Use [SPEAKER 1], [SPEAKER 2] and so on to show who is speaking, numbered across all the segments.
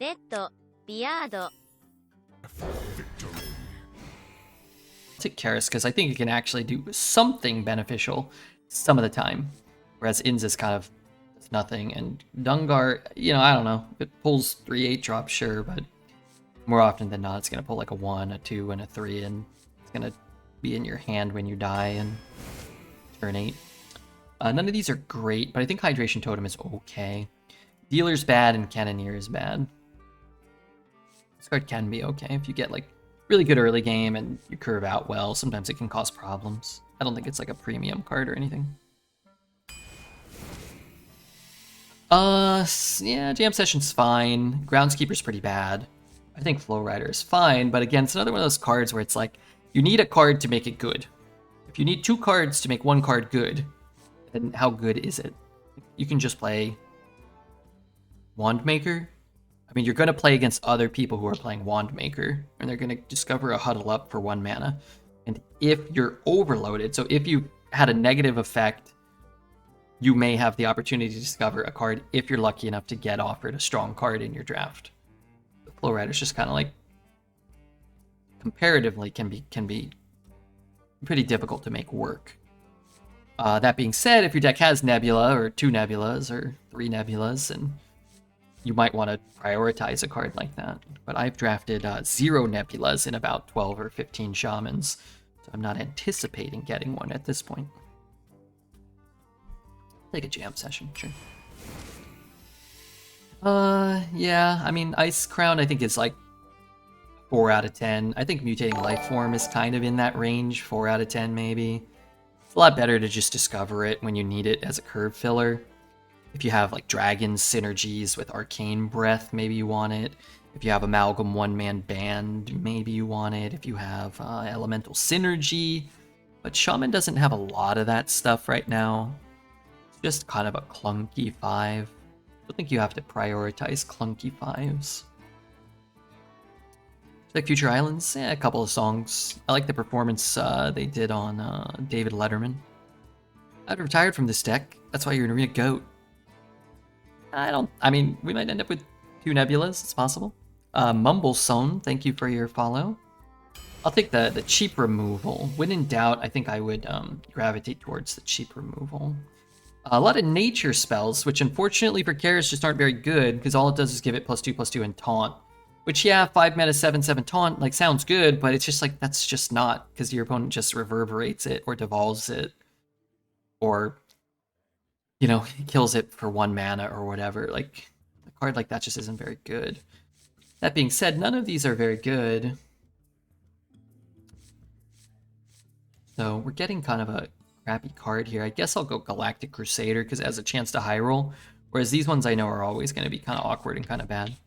[SPEAKER 1] デッド、ビアード。
[SPEAKER 2] Take Karis because I think it can actually do something beneficial some of the time, whereas Inns is kind of nothing. And Dungar, you know, I don't know. If it pulls 3/8 drops, sure, but more often than not, it's gonna pull like a 1, a 2, and a 3, and it's gonna be in your hand when you die in turn 8. None of these are great, but I think Hydration Totem is okay. Dealer's bad and Cannoneer is bad. This card can be okay if you get like really good early game and you curve out well. Sometimes it can cause problems. I don't think it's like a premium card or anything. Yeah, Jam Session's fine. Groundskeeper's pretty bad. I think Flow Rider is fine, but again, it's another one of those cards where it's like, you need a card to make it good. If you need 2 cards to make 1 card good, then how good is it? You can just play Wandmaker. I mean, you're going to play against other people who are playing Wandmaker, and they're going to discover a Huddle Up for 1 mana. And if you're overloaded, so if you had a negative effect, you may have the opportunity to discover a card if you're lucky enough to get offered a strong card in your draft. The Flow Rider's just kind of like, comparatively, can be pretty difficult to make work. That being said, if your deck has Nebula, or 2 Nebulas, or 3 Nebulas, and you might want to prioritize a card like that. But I've drafted 0 Nebulas in about 12 or 15 Shamans, so I'm not anticipating getting one at this point. Take a Jam Session, sure. Yeah, I mean, Ice Crown I think is like 4 out of 10. I think Mutating Life Form is kind of in that range, 4 out of 10 maybe. It's a lot better to just discover it when you need it as a curve filler. If you have like Dragon synergies with Arcane Breath, maybe you want it. If you have Amalgam 1-man band, maybe you want it. If you have Elemental Synergy. But Shaman doesn't have a lot of that stuff right now. It's just kind of a clunky 5. I don't think you have to prioritize clunky 5s. Like Future Islands, yeah, a couple of songs. I like the performance they did on David Letterman. I've retired from this deck. That's why you're an Arena Goat. I mean, we might end up with 2 Nebulas. It's possible. Mumblesone, thank you for your follow. I'll take the cheap removal. When in doubt, I think I would gravitate towards the cheap removal. A lot of nature spells, which unfortunately for Karis just aren't very good, because all it does is give it +2/+2 and taunt. Which, yeah, 5 mana 7/7 taunt, like, sounds good, but it's just like, that's just not, because your opponent just reverberates it, or devolves it, or, you know, kills it for 1 mana or whatever. Like, a card like that just isn't very good. That being said, none of these are very good. So we're getting kind of a crappy card here. I guess I'll go Galactic Crusader, because it has a chance to high roll, whereas these ones I know are always going to be kind of awkward and kind of bad.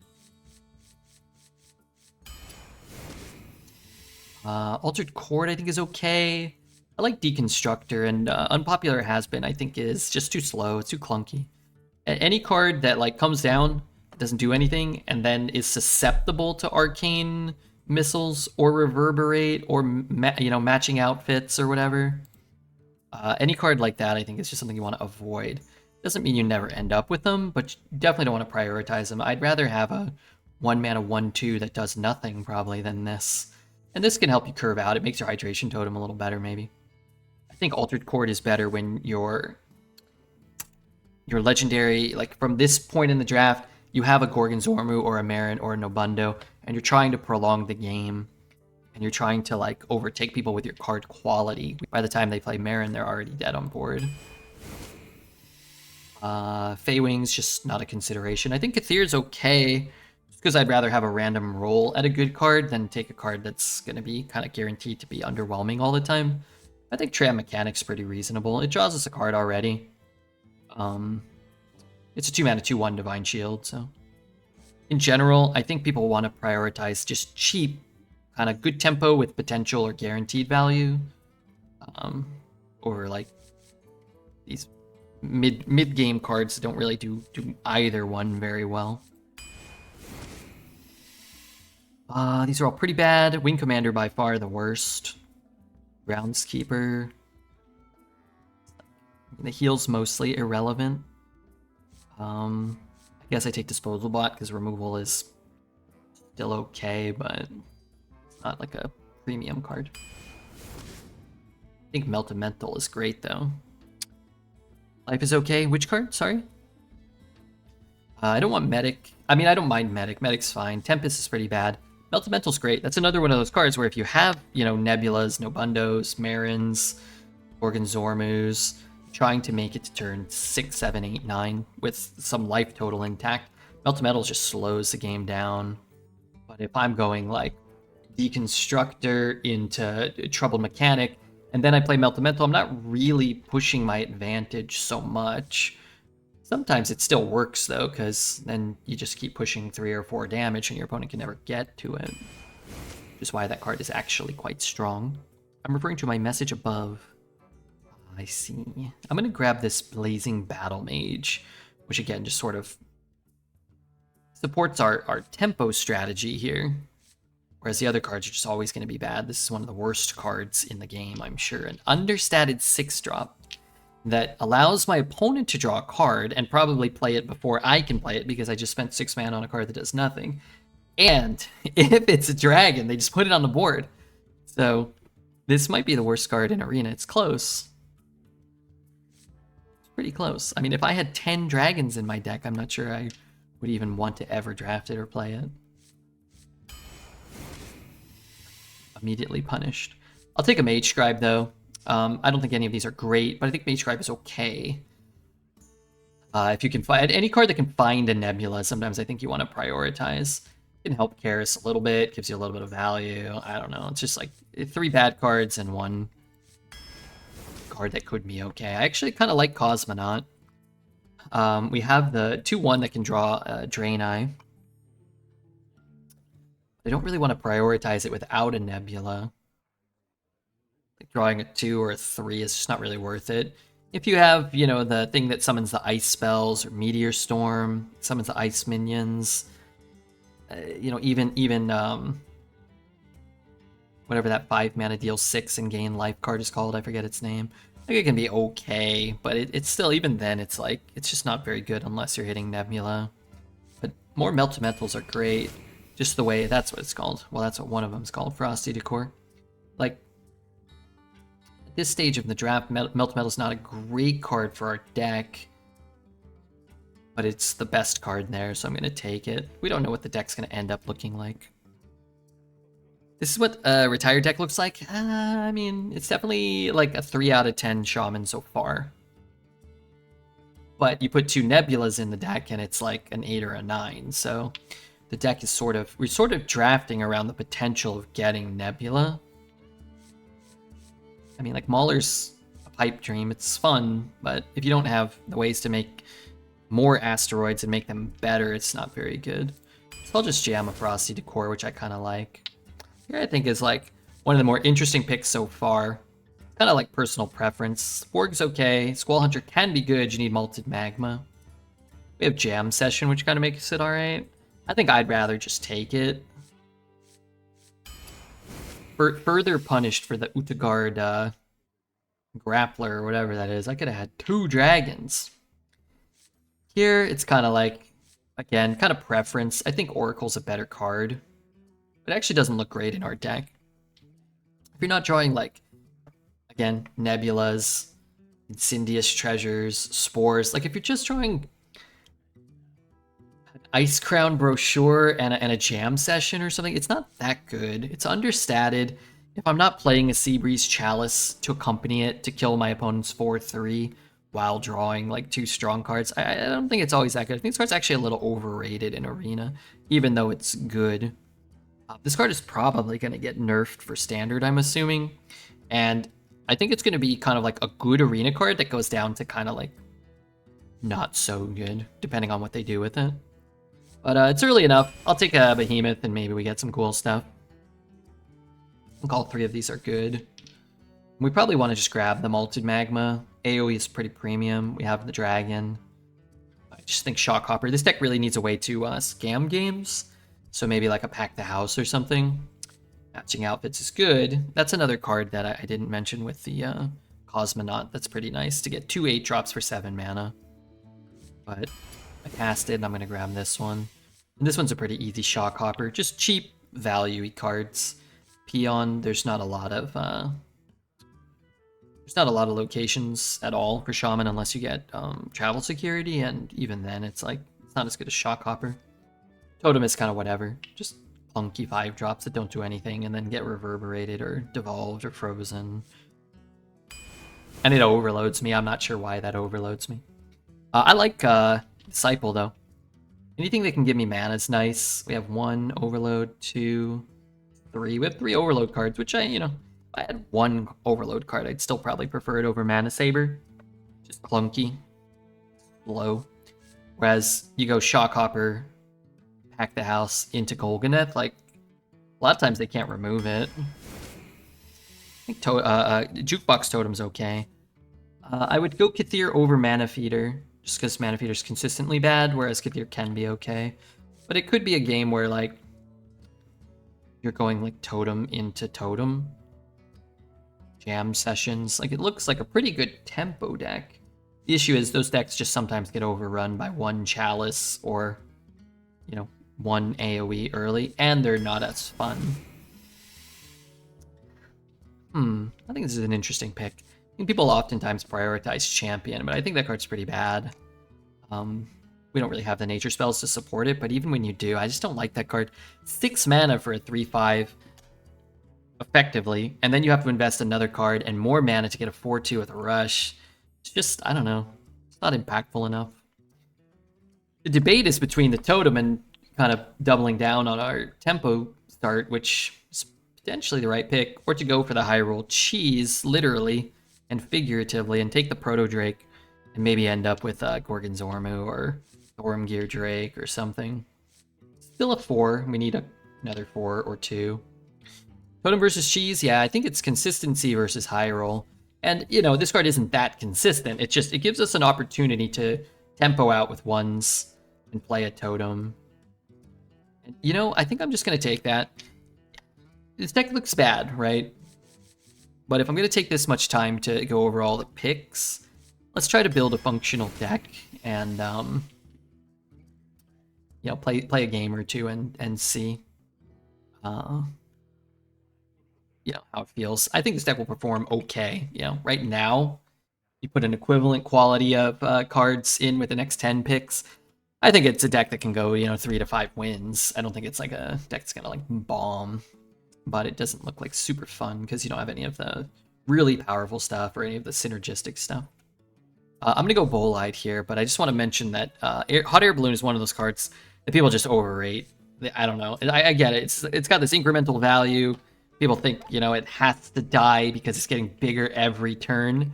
[SPEAKER 2] Altered Chord I think is okay. I like Deconstructor, and Unpopular Has Been I think is just too slow. It's too clunky. Any card that like comes down, doesn't do anything, and then is susceptible to Arcane Missiles or Reverberate or matching outfits or whatever. Any card like that I think is just something you want to avoid. Doesn't mean you never end up with them, but you definitely don't want to prioritize them. I'd rather have a 1 mana 1/2 that does nothing probably than this. And this can help you curve out. It makes your Hydration Totem a little better, maybe. I think Altered Chord is better when your legendary, like from this point in the draft, you have a Gorgonzormu or a Marin or a Nobundo, and you're trying to prolong the game, and you're trying to like overtake people with your card quality. By the time they play Marin, they're already dead on board. Feywing's just not a consideration. I think Kathir's okay, because I'd rather have a random roll at a good card than take a card that's going to be kind of guaranteed to be underwhelming all the time. I think Tram Mechanic's pretty reasonable. It draws us a card already. It's a 2 mana 2/1 Divine Shield, so... In general, I think people want to prioritize just cheap, kind of good tempo with potential or guaranteed value. Over like these mid-game cards that don't really do either one very well. These are all pretty bad. Wing Commander by far the worst. Groundskeeper. The heal's mostly irrelevant. I guess I take Disposal Bot because removal is still okay, but it's not like a premium card. I think Meltamental is great though. Life is okay. Which card? Sorry. I don't want Medic. I mean, I don't mind Medic. Medic's fine. Tempest is pretty bad. Meltamental's great. That's another one of those cards where if you have, you know, Nebulas, Nobundos, Marins, Gorgonzormus, trying to make it to turn 6, 7, 8, 9 with some life total intact, Meltamental just slows the game down. But if I'm going like Deconstructor into Troubled Mechanic, and then I play Meltamental, I'm not really pushing my advantage so much. Sometimes it still works though, because then you just keep pushing 3 or 4 damage and your opponent can never get to it. Which is why that card is actually quite strong. I'm referring to my message above. I see. I'm going to grab this Blazing Battle Mage, which again just sort of supports our tempo strategy here. Whereas the other cards are just always going to be bad. This is one of the worst cards in the game, I'm sure. An understated 6-drop that allows my opponent to draw a card and probably play it before I can play it because I just spent 6 mana on a card that does nothing. And if it's a dragon, they just put it on the board. So this might be the worst card in Arena. It's close. It's pretty close. I mean, if I had 10 dragons in my deck, I'm not sure I would even want to ever draft it or play it. Immediately punished. I'll take a Mage Scribe though. I don't think any of these are great, but I think Mage Scribe is okay. If you can find any card that can find a Nebula, sometimes I think you want to prioritize. It can help Karis a little bit, gives you a little bit of value. I don't know. It's just like 3 bad cards and 1 card that could be okay. I actually kind of like Cosmonaut. We have the 2/1 that can draw Draenei. I don't really want to prioritize it without a Nebula. Like drawing a 2 or a 3 is just not really worth it. If you have, you know, the thing that summons the ice spells or Meteor Storm, summons the ice minions, you know, even whatever that 5 mana deals 6 and gain life card is called, I forget its name. I think it can be okay, but it's still, even then, it's like, it's just not very good unless you're hitting Nebula. But more Meltamentals are great. Just the way, that's what it's called. Well, that's what one of them is called, Frosty Decor. Like, at this stage of the draft, Meltmetal is not a great card for our deck, but it's the best card there, so I'm going to take it. We don't know what the deck's going to end up looking like. This is what a retired deck looks like. I mean, it's definitely like a 3 out of 10 Shaman so far. But you put 2 Nebulas in the deck and it's like an 8 or a 9, so the deck is we're sort of drafting around the potential of getting Nebula. I mean, like, Mauler's a pipe dream. It's fun, but if you don't have the ways to make more asteroids and make them better, it's not very good. So I'll just jam a Frosty Decor, which I kind of like. Here I think is, like, one of the more interesting picks so far. Kind of like personal preference. Borg's okay. Squall Hunter can be good. You need Malted Magma. We have Jam Session, which kind of makes it alright. I think I'd rather just take it. Further punished for the Utgard Grappler or whatever that is. I could have had 2 dragons. Here, it's kind of like, again, kind of preference. I think Oracle's a better card. It actually doesn't look great in our deck. If you're not drawing, like, again, Nebulas, Incendious Treasures, Spores, like if you're just drawing Ice Crown Brochure and a Jam Session or something, it's not that good. It's understated. If I'm not playing a Seabreeze Chalice to accompany it to kill my opponent's 4/3 while drawing like 2 strong cards, I don't think it's always that good. I think this card's actually a little overrated in Arena, even though it's good. This card is probably going to get nerfed for Standard, I'm assuming. And I think it's going to be kind of like a good Arena card that goes down to kind of like not so good, depending on what they do with it. But it's early enough. I'll take a Behemoth and maybe we get some cool stuff. I think all 3 of these are good. We probably want to just grab the Malted Magma. AoE is pretty premium. We have the Dragon. I just think Shockhopper. This deck really needs a way to scam games. So maybe like a Pack the House or something. Matching outfits is good. That's another card that I didn't mention with the Cosmonaut. That's pretty nice to get 2 8-drops for 7 mana. But I cast it and I'm going to grab this one. And this one's a pretty easy shock hopper. Just cheap value cards. Peon, there's not a lot of locations at all for Shaman unless you get travel security, and even then it's like it's not as good as shock hopper. Totem is kind of whatever. Just clunky 5-drops that don't do anything and then get reverberated or devolved or frozen. And it overloads me. I'm not sure why that overloads me. I like Disciple, though. Anything that can give me mana is nice. We have 1 overload, 2, 3. We have 3 overload cards, which if I had 1 overload card, I'd still probably prefer it over Mana Saber. Just clunky. Low. Whereas you go Shock Hopper, Pack the House into Golganeth, like, a lot of times they can't remove it. I think Jukebox Totem's okay. I would go Kathir over Mana Feeder, just because Mana Feeder's consistently bad, whereas Kathir can be okay. But it could be a game where, like, you're going, like, Totem into Totem. Jam Sessions. Like, it looks like a pretty good tempo deck. The issue is those decks just sometimes get overrun by 1 Chalice or, 1 AoE early, and they're not as fun. I think this is an interesting pick. I think people oftentimes prioritize Champion, but I think that card's pretty bad. We don't really have the nature spells to support it, but even when you do, I just don't like that card. 6 mana for a 3/5, effectively, and then you have to invest another card and more mana to get a 4/2 with a rush. It's just, I don't know. It's not impactful enough. The debate is between the Totem and kind of doubling down on our tempo start, which is potentially the right pick, or to go for the high roll cheese, literally and figuratively, and take the Proto Drake and maybe end up with Gorgonzormu or Stormgear Drake or something. Still a 4. We need another 4 or 2. Totem versus cheese, yeah, I think it's consistency versus high roll. And, this card isn't that consistent. It gives us an opportunity to tempo out with 1s and play a totem. And, I think I'm just going to take that. This deck looks bad, right? But if I'm going to take this much time to go over all the picks, let's try to build a functional deck and, play a game or two and see. How it feels. I think this deck will perform okay. Right now, you put an equivalent quality of cards in with the next 10 picks. I think it's a deck that can go, 3 to 5 wins. I don't think it's like a deck that's gonna like bomb, but it doesn't look like super fun because you don't have any of the really powerful stuff or any of the synergistic stuff. I'm gonna go Bolide here, but I just want to mention that Hot Air Balloon is one of those cards that people just overrate. I don't know. I get it. It's got this incremental value. People think, it has to die because it's getting bigger every turn.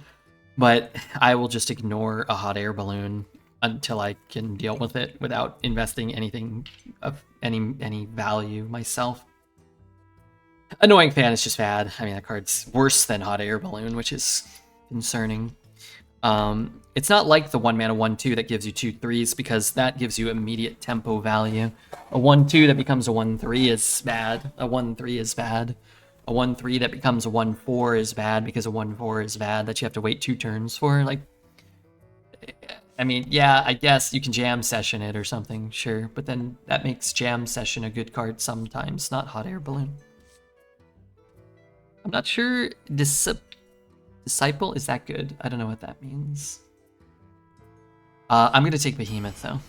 [SPEAKER 2] But I will just ignore a hot air balloon until I can deal with it without investing anything of any value myself. Annoying Fan is just bad. I mean, that card's worse than hot air balloon, which is concerning. It's not like the 1 mana 1/2 that gives you 2/3 because that gives you immediate tempo value. A 1/2 that becomes a 1/3 is bad. A 1/3 is bad. A 1/3 that becomes a 1/4 is bad because a 1/4 is bad that you have to wait 2 turns for. Like, I mean, yeah, I guess you can Jam Session it or something, sure, but then that makes Jam Session a good card sometimes, not Hot Air Balloon. I'm not sure Disciple is that good. I don't know what that means. I'm going to take Behemoth, though.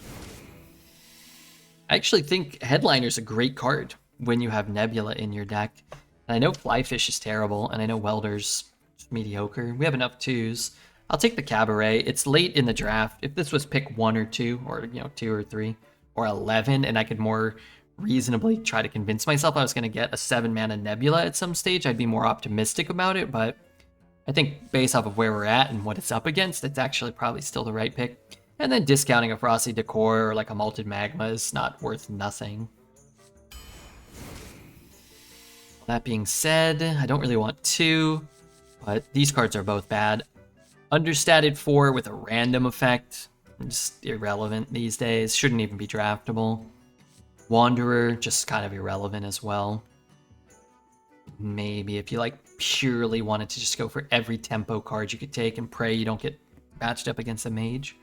[SPEAKER 2] I actually think Headliner's a great card when you have Nebula in your deck. And I know Flyfish is terrible, and I know Welder's mediocre. We have enough 2s. I'll take the Cabaret. It's late in the draft. If this was pick 1 or 2, or 2 or 3, or 11, and I could more reasonably try to convince myself I was going to get a 7-mana Nebula at some stage, I'd be more optimistic about it, but I think based off of where we're at and what it's up against, it's actually probably still the right pick. And then discounting a Frosty Decor or like a Malted Magma is not worth nothing. That being said, I don't really want 2, but these cards are both bad. Understated 4 with a random effect, just irrelevant these days, shouldn't even be draftable. Wanderer, just kind of irrelevant as well. Maybe if you like purely wanted to just go for every tempo card you could take and pray you don't get matched up against a mage.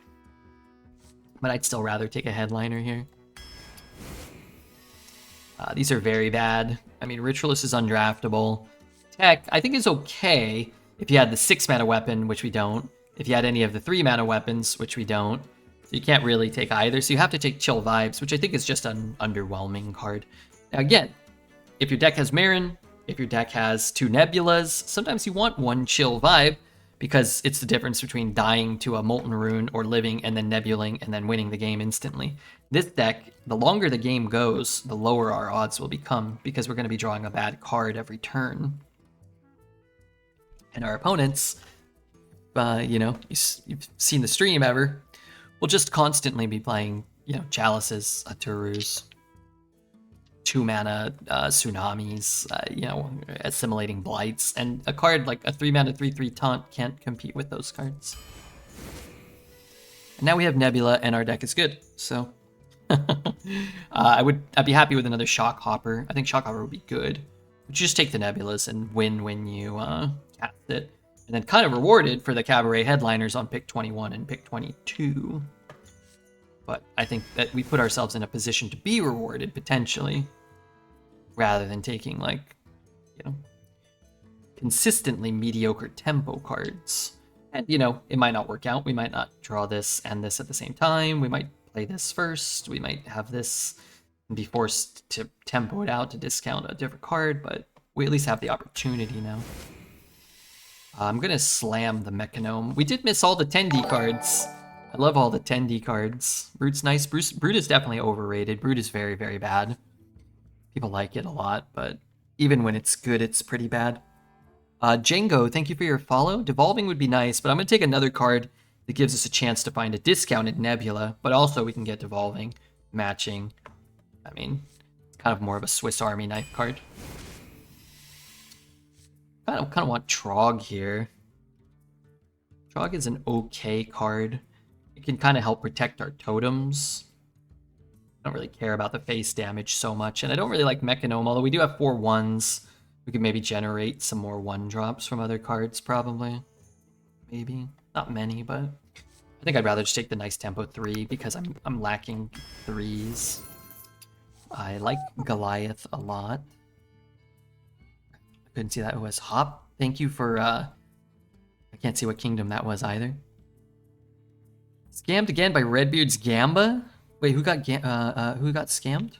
[SPEAKER 2] But I'd still rather take a Headliner here. These are very bad. I mean, Ritualist is undraftable. Tech, I think, is okay if you had the 6-mana weapon, which we don't. If you had any of the 3-mana weapons, which we don't. So you can't really take either. So you have to take Chill Vibes, which I think is just an underwhelming card. Now, again, if your deck has Marin, if your deck has 2 Nebulas, sometimes you want 1 Chill Vibe, because it's the difference between dying to a Molten Rune or living and then nebuling and then winning the game instantly. This deck, the longer the game goes, the lower our odds will become, because we're going to be drawing a bad card every turn. And our opponents, you know, you've seen the stream ever, will just constantly be playing, you know, Chalices, Aturus, 2-mana Tsunamis, you know, assimilating Blights, and a card like a 3-mana 3/3 Taunt can't compete with those cards. And now we have Nebula, and our deck is good, so I'd be happy with another Shock Hopper. I think Shock Hopper would be good. But you just take the Nebulas and win when you cast it, and then kind of rewarded for the Cabaret Headliners on pick 21 and pick 22. But I think that we put ourselves in a position to be rewarded, potentially, rather than taking, like, you know, consistently mediocre tempo cards. And, you know, it might not work out. We might not draw this and this at the same time. We might play this first. We might have this and be forced to tempo it out to discount a different card, but we at least have the opportunity now. I'm going to slam the Mechanome. We did miss all the 10D cards. I love all the 10D cards. Brute's nice. Brute is definitely overrated. Brute is very, very bad. People like it a lot, but even when it's good, it's pretty bad. Django, thank you for your follow. Devolving would be nice, but I'm going to take another card that gives us a chance to find a discounted Nebula, but also we can get Devolving, matching. I mean, it's kind of more of a Swiss Army knife card. I kind of want Trog here. Trog is an okay card. It can kind of help protect our totems. I don't really care about the face damage so much, and I don't really like Mechanome, although we do have 4 1s. We could maybe generate some more 1-drops from other cards, probably. Maybe. Not many, but I think I'd rather just take the nice tempo 3 because I'm lacking 3s. I like Goliath a lot. I couldn't see that it was Hop. Thank you for, I can't see what kingdom that was either. Scammed again by Redbeard's Gamba? Wait, who got scammed?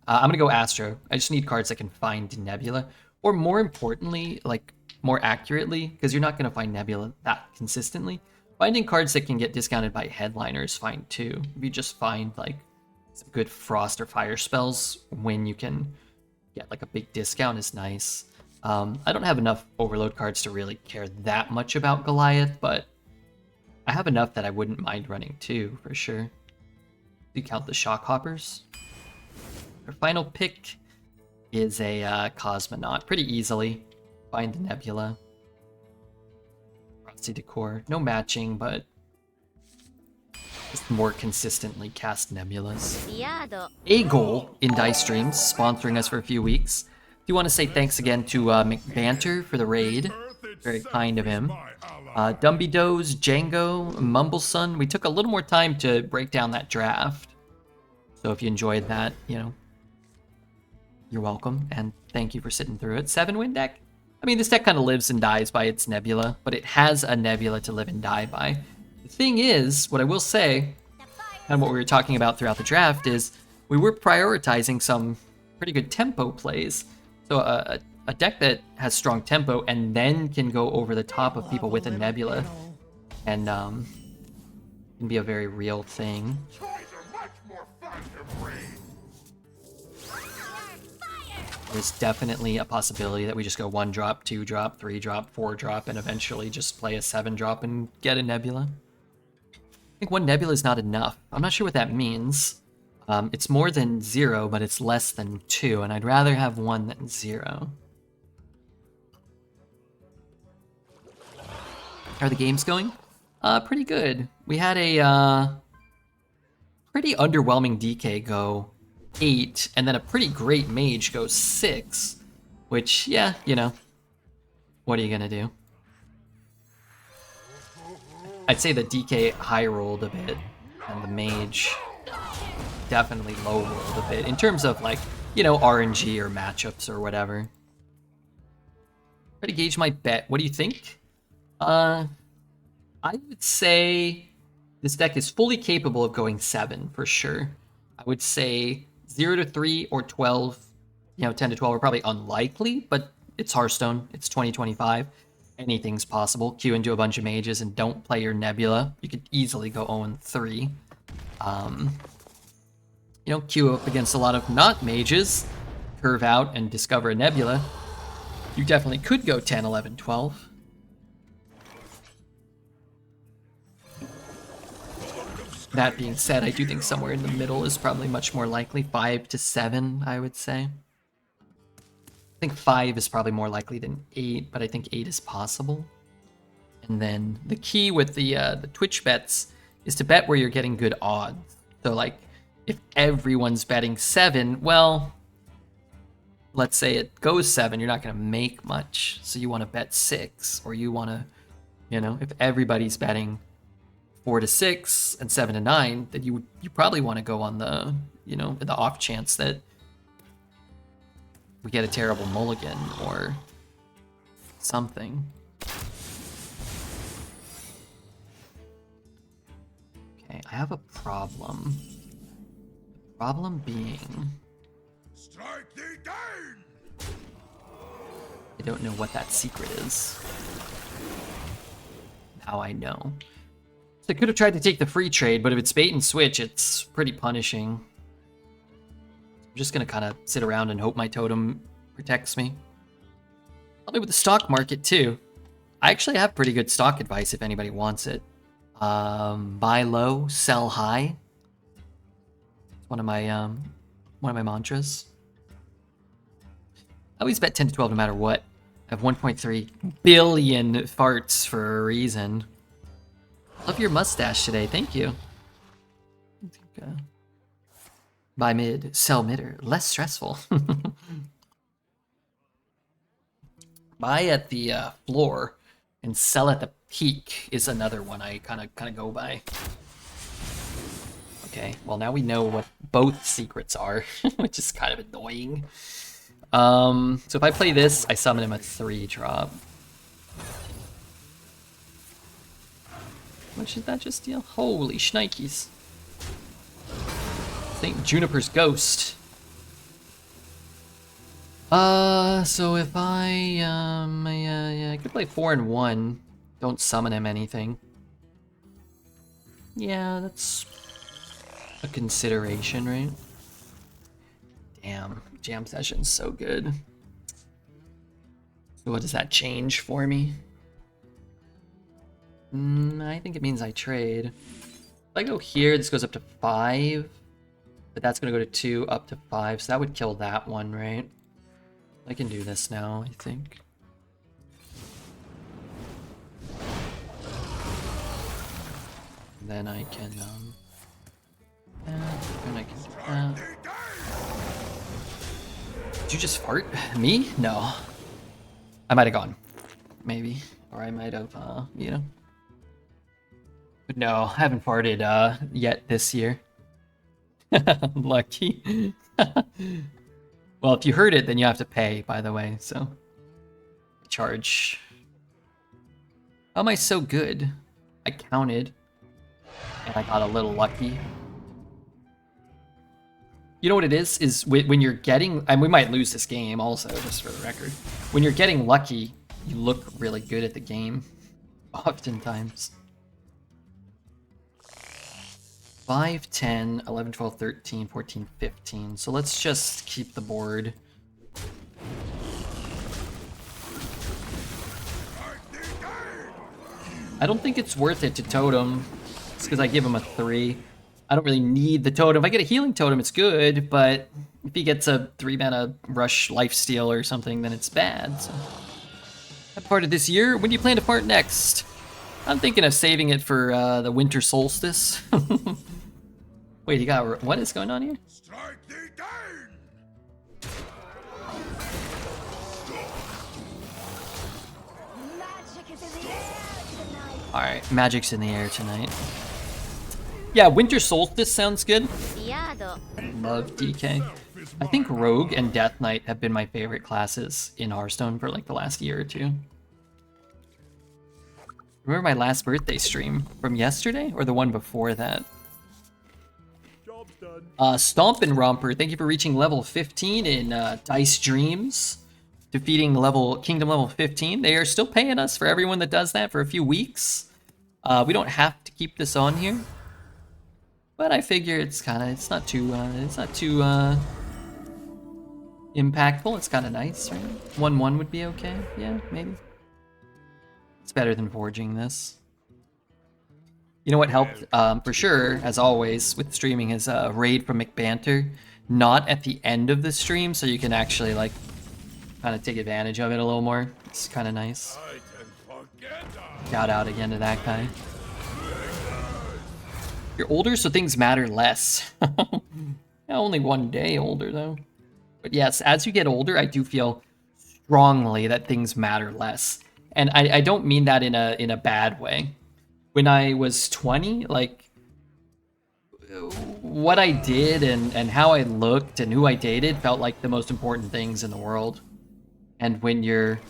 [SPEAKER 2] I'm gonna go Astro. I just need cards that can find Nebula. Or more importantly, like, more accurately, because you're not gonna find Nebula that consistently. Finding cards that can get discounted by Headliner is fine too. If you just find, like, some good Frost or Fire spells when you can get, like, a big discount is nice. I don't have enough Overload cards to really care that much about Goliath, but I have enough that I wouldn't mind running 2, for sure. Do you count the Shock Hoppers? Our final pick is a Cosmonaut. Pretty easily. Find the Nebula. Frosty Decor. No matching, but just more consistently cast Nebulas. A Goal in Dice Streams, sponsoring us for a few weeks. Do want to say thanks again to McBanter for the raid. Very kind of him. Dumby Doze, Django, Mumbleson. We took a little more time to break down that draft. So if you enjoyed that, you know, you're welcome, and thank you for sitting through it. 7-win deck? I mean, this deck kind of lives and dies by its Nebula, but it has a Nebula to live and die by. The thing is, what I will say, and what we were talking about throughout the draft, is we were prioritizing some pretty good tempo plays. So a deck that has strong tempo and then can go over the top of people with a Nebula and can be a very real thing. There's definitely a possibility that we just go 1-drop, 2-drop, 3-drop, 4-drop, and eventually just play a 7-drop and get a Nebula. I think 1 Nebula is not enough. I'm not sure what that means. It's more than 0, but it's less than 2, and I'd rather have 1 than 0. How are the games going? Pretty good. We had a pretty underwhelming DK go 8, and then a pretty great Mage go 6, which, yeah, you know, what are you gonna do? I'd say the DK high rolled a bit, and the Mage definitely low rolled a bit in terms of like, you know, RNG or matchups or whatever. Try to gauge my bet. What do you think? I would say this deck is fully capable of going 7 for sure. I would say 0 to 3 or 12, you know, 10 to 12 are probably unlikely, but it's Hearthstone. It's 2025. Anything's possible. Queue into a bunch of mages and don't play your Nebula. You could easily go 0-3. You know, queue up against a lot of not mages, curve out and discover a Nebula. You definitely could go 10, 11, 12. That being said, I do think somewhere in the middle is probably much more likely. 5 to 7, I would say. I think 5 is probably more likely than 8, but I think 8 is possible. And then the key with the Twitch bets is to bet where you're getting good odds. So like, if everyone's betting 7, well, let's say it goes 7, you're not going to make much. So you want to bet 6, or you want to, you know, if everybody's betting 4 to 6 and 7 to 9, then you probably want to go on the, you know, the off chance that we get a terrible mulligan or something. Okay, I have a problem. The problem being,
[SPEAKER 3] strike thee down!
[SPEAKER 2] I don't know what that secret is. Now I know. So I could have tried to take the free trade, but if it's bait and switch, it's pretty punishing. I'm just gonna kind of sit around and hope my totem protects me. Probably with the stock market too. I actually have pretty good stock advice if anybody wants it. Buy low, sell high. It's one of my mantras. I always bet 10 to 12 no matter what. I have 1.3 billion farts for a reason. Love your mustache today, thank you. Buy mid, sell midder, less stressful. Buy at the floor and sell at the peak is another one I kind of go by. Okay, well now we know what both secrets are, which is kind of annoying. So if I play this, I summon him a 3-drop. What should that just deal? Holy shnikes. St. Juniper's Ghost. So if I could play 4 and 1. Don't summon him anything. Yeah, that's a consideration, right? Damn, jam session's so good. So what does that change for me? I think it means I trade. If I go here, this goes up to 5. But that's going to go to 2, up to 5. So that would kill that one, right? I can do this now, I think. And then I can, and I can do that. Did you just fart? Me? No. I might have gone. Maybe. Or I might have, you know. But no, I haven't farted, yet this year. Lucky. Well, if you heard it, then you have to pay, by the way, so. Charge. How am I so good? I counted. And I got a little lucky. You know what it is when you're getting, and we might lose this game also, just for the record. When you're getting lucky, you look really good at the game. Oftentimes. 5, 10, 11, 12, 13, 14, 15. So let's just keep the board. I don't think it's worth it to totem. It's because I give him a 3. I don't really need the totem. If I get a healing totem, it's good, but if he gets a 3-mana rush lifesteal or something, then it's bad. So that part of this year. When do you plan to fart next? I'm thinking of saving it for the winter solstice. Wait, you got what is going on here?
[SPEAKER 3] Strike thee down!
[SPEAKER 2] All right, magic's in the air tonight. Yeah, winter solstice sounds good.
[SPEAKER 1] リヤード
[SPEAKER 2] love DK. I think Rogue and Death Knight have been my favorite classes in Hearthstone for like the last year or two. Remember my last birthday stream from yesterday or the one before that?
[SPEAKER 3] Job's done.
[SPEAKER 2] Stomp and Romper, thank you for reaching level 15 in Dice Dreams. Defeating Kingdom level 15. They are still paying us for everyone that does that for a few weeks. We don't have to keep this on here. But I figure it's not too impactful. It's kind of nice, right? 1-1 would be okay. Yeah, maybe. It's better than forging this. You know what helped for sure, as always, with streaming is raid from McBanter. Not at the end of the stream, so you can actually like kind of take advantage of it a little more. It's kind of nice. Shout out again to that guy. You're older, so things matter less. Only 1 day older, though. But yes, as you get older, I do feel strongly that things matter less. And I don't mean that in a bad way. When I was 20, like, what I did and how I looked and who I dated felt like the most important things in the world. And when you're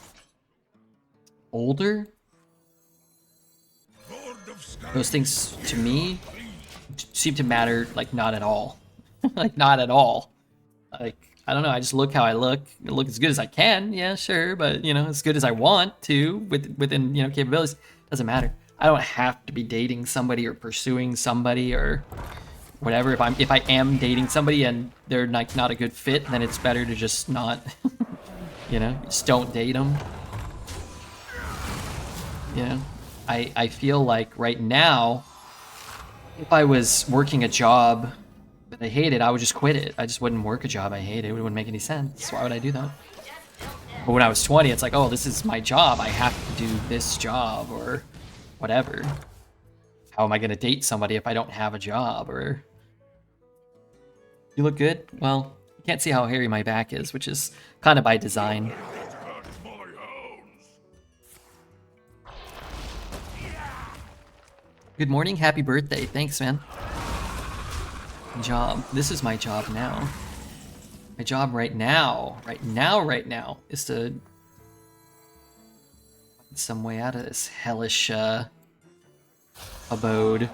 [SPEAKER 2] older, those things, to me, seem to matter, like, not at all. Like, not at all. Like, I don't know, I just look how I look. I look as good as I can, yeah, sure, but, you know, as good as I want to, within, you know, capabilities. Doesn't matter. I don't have to be dating somebody or pursuing somebody or whatever. If I am dating somebody and they're, like, not a good fit, then it's better to just not, you know, just don't date them. You know? I feel like right now, if I was working a job that I hated, I would just quit it. I just wouldn't work a job I hated. It wouldn't make any sense. Why would I do that? But when I was 20, it's like, oh, this is my job. I have to do this job or whatever. How am I going to date somebody if I don't have a job? Or you look good? Well, you can't see how hairy my back is, which is kind of by design. Good morning, happy birthday. Thanks, man. Job. This is my job now. My job right now is to find some way out of this hellish abode.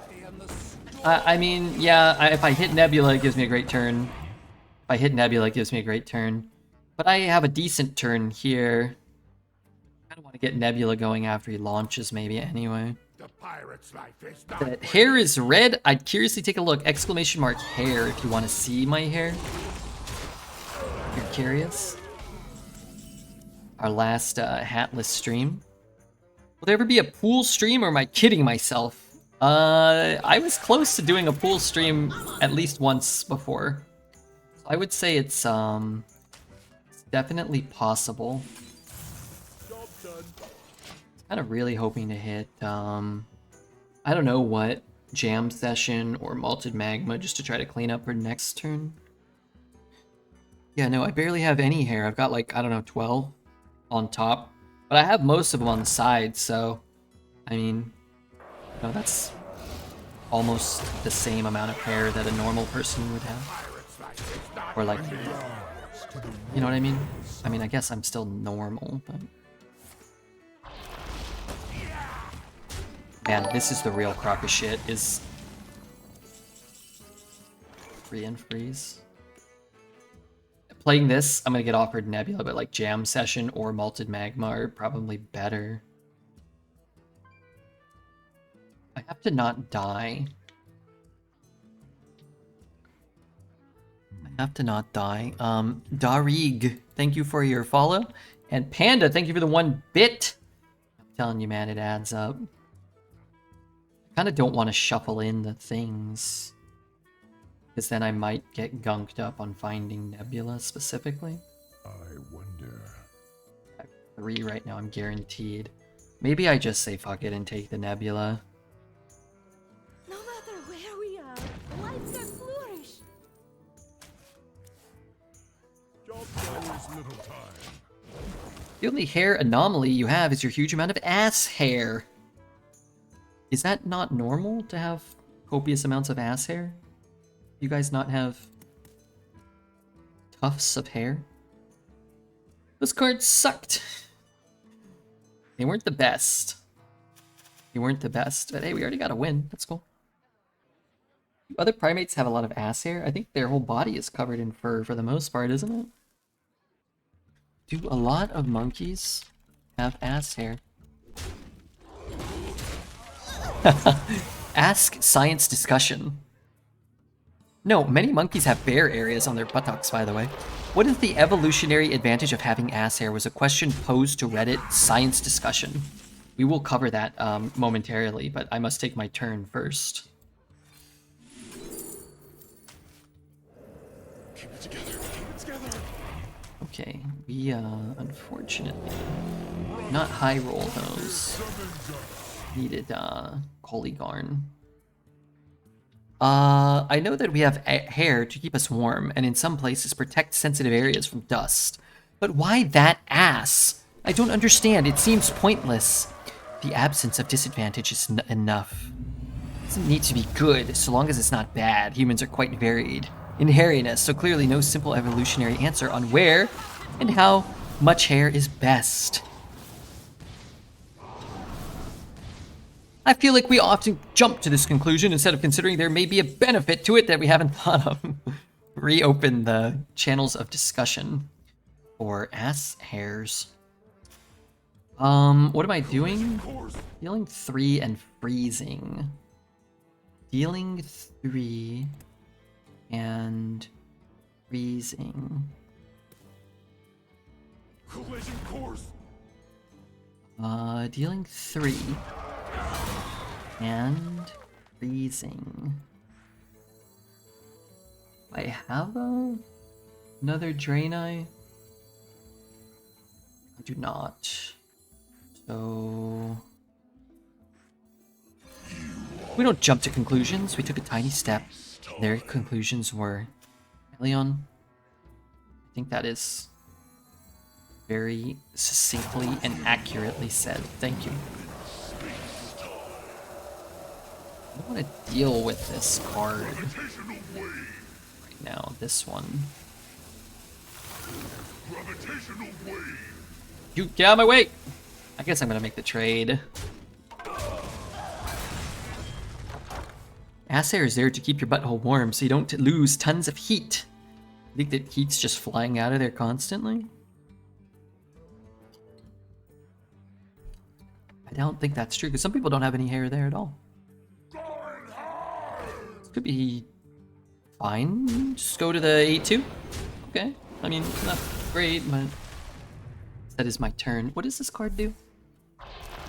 [SPEAKER 2] I mean, yeah, if I hit Nebula, it gives me a great turn. If I hit Nebula, it gives me a great turn. But I have a decent turn here. I don't want to get Nebula going after he launches, maybe, anyway.
[SPEAKER 3] The pirate's life is
[SPEAKER 2] The hair is red. I'd curiously take a look. Exclamation mark hair if you want to see my hair. If you're curious. Our last hatless stream. Will there ever be a pool stream or am I kidding myself? I was close to doing a pool stream at least once before. So I would say it's definitely possible. Kind of really hoping to hit, I don't know what, jam session or malted magma just to try to clean up for next turn. Yeah, no, I barely have any hair. I've got like, I don't know, 12 on top, but I have most of them on the side, so, I mean, you know, that's almost the same amount of hair that a normal person would have. Or like, you know what I mean? I mean, I guess I'm still normal, but... Man, this is the real crock of shit, is... Free and freeze. Playing this, I'm gonna get offered Nebula, but like Jam Session or Malted Magma are probably better. I have to not die. I have to not die. Darig, thank you for your follow. And Panda, thank you for the 1 bit. I'm telling you, man, it adds up. I kind of don't want to shuffle in the things, because then I might get gunked up on finding Nebula specifically.
[SPEAKER 3] I wonder.
[SPEAKER 2] I have 3 right now, I'm guaranteed. Maybe I just say fuck it and take the Nebula.
[SPEAKER 4] No matter where we are, life can flourish.
[SPEAKER 3] Job done is little time.
[SPEAKER 2] The only hair anomaly you have is your huge amount of ass hair. Is that not normal to have copious amounts of ass hair? You guys not have Tufts of hair. Those cards sucked. They weren't the best. They weren't the best, but hey, we already got a win. That's cool. Do other primates have a lot of ass hair? I think their whole body is covered in fur for the most part, isn't it? Do a lot of monkeys have ass hair? Ask science discussion. No, many monkeys have bare areas on their buttocks, by the way. What is the evolutionary advantage of having ass hair was a question posed to Reddit science discussion. We will cover that momentarily, but I must take my turn first.
[SPEAKER 3] Keep it together. Keep it together.
[SPEAKER 2] Okay, we unfortunately not high roll those. Needed Collygarn. I know that we have hair to keep us warm, and in some places protect sensitive areas from dust. But why that ass? I don't understand. It seems pointless. The absence of disadvantage is enough. It doesn't need to be good, so long as it's not bad. Humans are quite varied in hairiness, so clearly no simple evolutionary answer on where and how much hair is best. I feel like we often jump to this conclusion instead of considering there may be a benefit to it that we haven't thought of. Reopen the channels of discussion for ass hairs. What am I doing? Dealing 3 and freezing. Dealing 3 and freezing.
[SPEAKER 3] Collision course.
[SPEAKER 2] Dealing 3 and freezing. I have another Draenei? I do not. So we don't jump to conclusions. We took a tiny step. Their conclusions were Leon. I think that is very succinctly and accurately said. Thank you. I don't want to deal with this card right now. This one. You get out of my way! I guess I'm gonna make the trade. Ass hair is there to keep your butthole warm so you don't lose tons of heat. You think that heat's just flying out of there constantly? I don't think that's true, because some people don't have any hair there at all. This could be fine. Just go to the 8-2. Okay. I mean, not great, but that is my turn. What does this card do?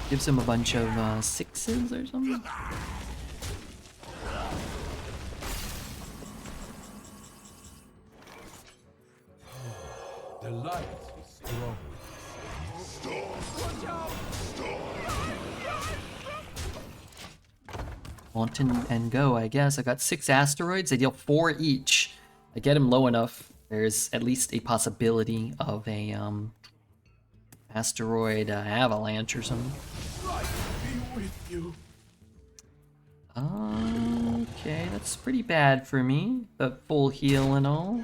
[SPEAKER 2] Gives him a bunch of 6s or something?
[SPEAKER 3] The light is strong.
[SPEAKER 2] Wanton and go, I guess. I got 6 asteroids. They deal 4 each. I get him low enough. There's at least a possibility of a asteroid avalanche or something.
[SPEAKER 3] Be with you.
[SPEAKER 2] Okay, that's pretty bad for me. The full heal and all.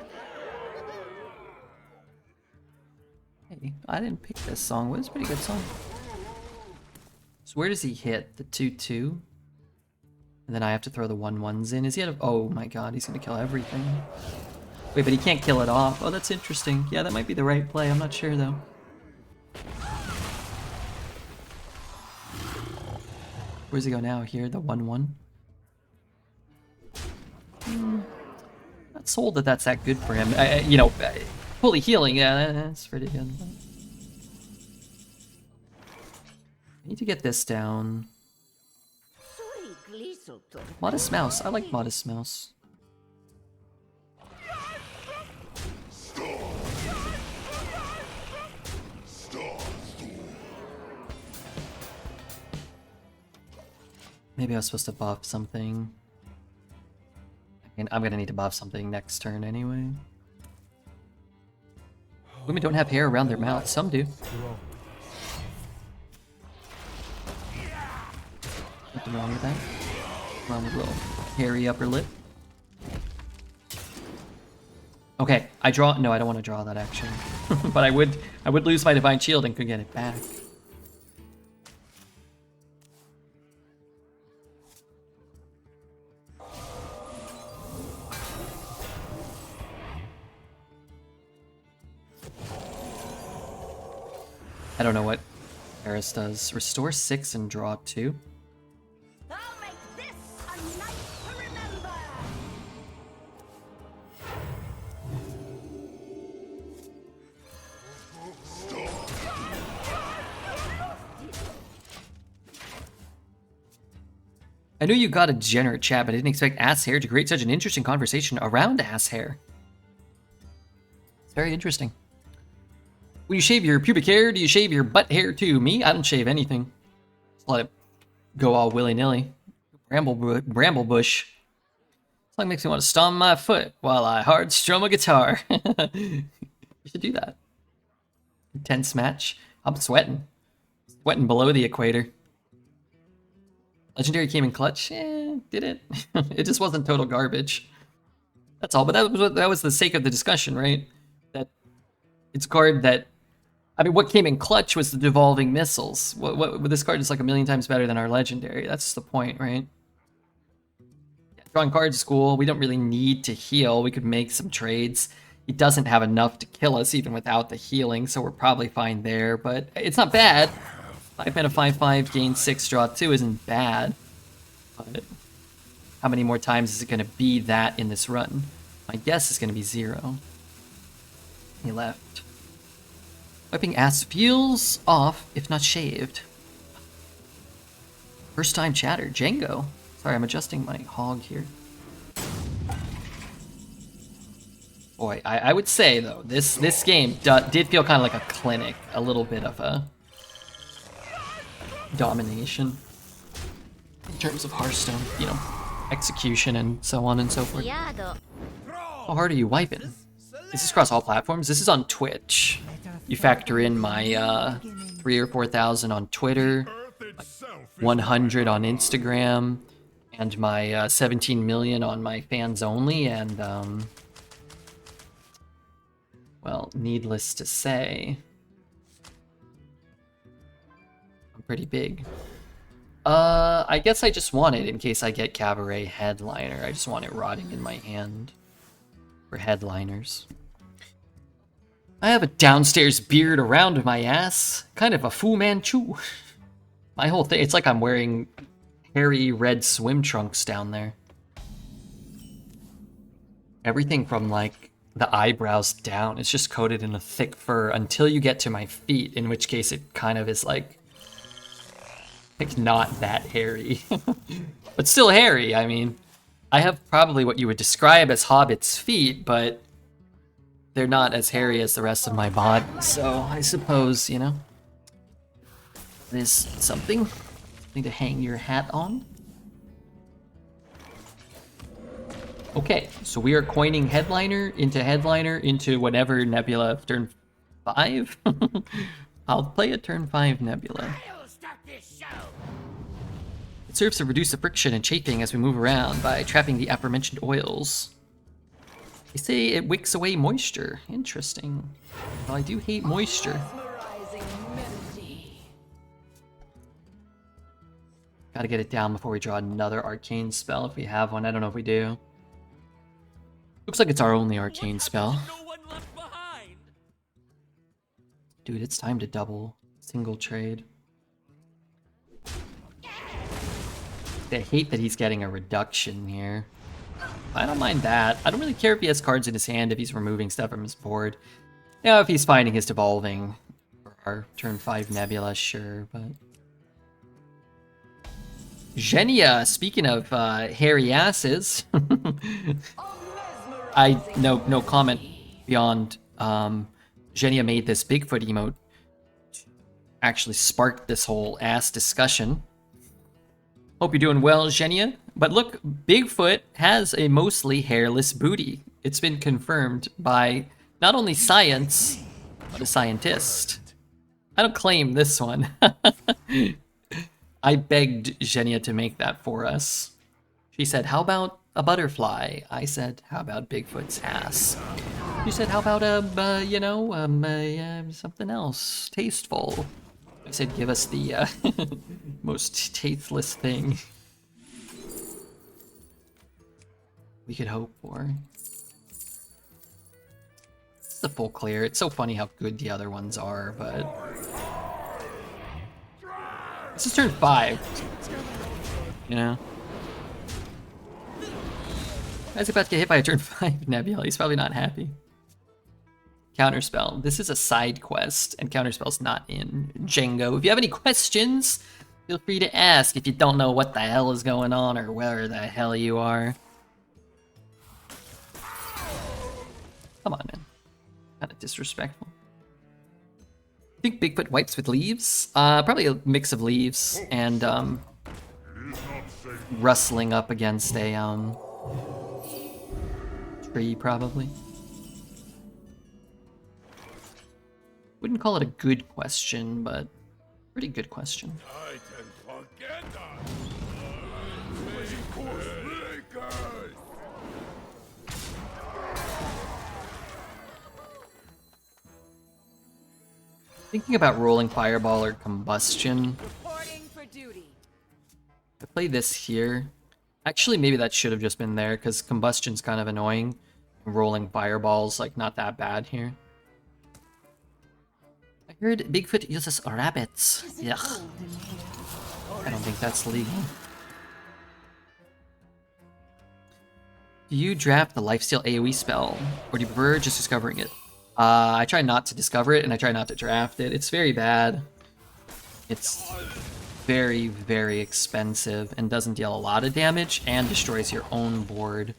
[SPEAKER 2] Hey, I didn't pick this song. It was a pretty good song. So where does he hit? The 2-2? And then I have to throw the 1-1s in. Is he out of... Oh my god, he's gonna kill everything. Wait, but he can't kill it off. Oh, that's interesting. Yeah, that might be the right play. I'm not sure, though. Where's he go now? Here, the 1-1? Not sold that that's that good for him. You know, fully healing, yeah, that's pretty good. I need to get this down. Modest Mouse. I like Modest Mouse. Maybe I was supposed to buff something. I'm gonna need to buff something next turn anyway. Women don't have hair around their mouth. Some do. Nothing wrong with that. Wrong with a little hairy upper lip. Okay, I draw. No, I don't want to draw that actually. But I would lose my Divine Shield and could get it back. I don't know what Eris does. Restore 6 and draw 2.
[SPEAKER 4] I'll make this a night to remember.
[SPEAKER 2] I knew you got a degenerate chat, but I didn't expect ass hair to create such an interesting conversation around ass hair. It's very interesting. When you shave your pubic hair, do you shave your butt hair too? Me? I don't shave anything. Just let it go all willy-nilly. Bramble bush. Song makes me want to stomp my foot while I hard strum a guitar. You should do that. Intense match. I'm sweating. Sweating below the equator. Legendary came in clutch. Did it? It just wasn't total garbage. That's all. But that was the sake of the discussion, right? That it's a card that, I mean, what came in clutch was the devolving missiles. What this card is like a million times better than our legendary. That's the point, right? Yeah, drawing cards is cool. We don't really need to heal. We could make some trades. He doesn't have enough to kill us even without the healing, so we're probably fine there. But it's not bad. 5 mana 5/5, gain 6, draw 2 isn't bad. But how many more times is it going to be that in this run? My guess is going to be 0. He left. Wiping ass feels off, if not shaved. First time chatter, Django. Sorry, I'm adjusting my hog here. Boy, I would say though, this game did feel kind of like a clinic, a little bit of a domination in terms of Hearthstone, you know, execution and so on and so forth.
[SPEAKER 1] ヤード
[SPEAKER 2] How hard are you wiping? Is this across all platforms? This is on Twitch. You factor in my 3,000 or 4,000 on Twitter, 100 on Instagram, and my 17 million on my fans only, and well, needless to say, I'm pretty big. I guess I just want it in case I get Cabaret Headliner. I just want it rotting in my hand for headliners. I have a downstairs beard around my ass. Kind of a Fu Manchu. My whole thing, it's like I'm wearing hairy red swim trunks down there. Everything from like the eyebrows down, it's just coated in a thick fur until you get to my feet, in which case it kind of is like not that hairy. But still hairy. I mean, I have probably what you would describe as Hobbit's feet, but they're not as hairy as the rest of my body, so I suppose, you know, it is something to hang your hat on. Okay, so we are coining headliner into whatever Nebula of turn 5. I'll play a turn 5 Nebula. It serves to reduce the friction and chafing as we move around by trapping the aforementioned oils. They say it wicks away moisture. Interesting. Well, I do hate moisture. Gotta get it down before we draw another arcane spell if we have one. I don't know if we do. Looks like it's our only arcane spell. Dude, it's time to double single trade. I hate that he's getting a reduction here. I don't mind that. I don't really care if he has cards in his hand, if he's removing stuff from his board. You know, if he's finding his devolving for our turn 5 Nebula, sure, but... Genia, speaking of hairy asses, no comment beyond Genia made this Bigfoot emote actually sparked this whole ass discussion. Hope you're doing well, Genia. But look, Bigfoot has a mostly hairless booty. It's been confirmed by not only science, but a scientist. I don't claim this one. I begged Genia to make that for us. She said, how about a butterfly? I said, how about Bigfoot's ass? You said, how about, you know, something else, tasteful. I said, give us the, most tasteless thing we could hope for. It's the full clear. It's so funny how good the other ones are, but... This is turn 5. You know? Guy's about to get hit by a turn 5 Nebula. He's probably not happy. Counterspell. This is a side quest, and Counterspell's not in Django. If you have any questions, feel free to ask if you don't know what the hell is going on or where the hell you are. Come on, man. Kind of disrespectful. I think Bigfoot wipes with leaves? Probably a mix of leaves and, rustling up against a, tree, probably. Wouldn't call it a good question, but pretty good question. Thinking about rolling fireball or combustion.
[SPEAKER 4] Reporting for duty.
[SPEAKER 2] I play this here. Actually, maybe that should have just been there because combustion's kind of annoying. Rolling fireball's like not that bad here. I heard Bigfoot uses rabbits. Yuck. I don't think that's legal. Do you draft the lifesteal AoE spell, or do you prefer just discovering it? I try not to discover it, and I try not to draft it. It's very bad. It's very, very expensive, and doesn't deal a lot of damage, and destroys your own board.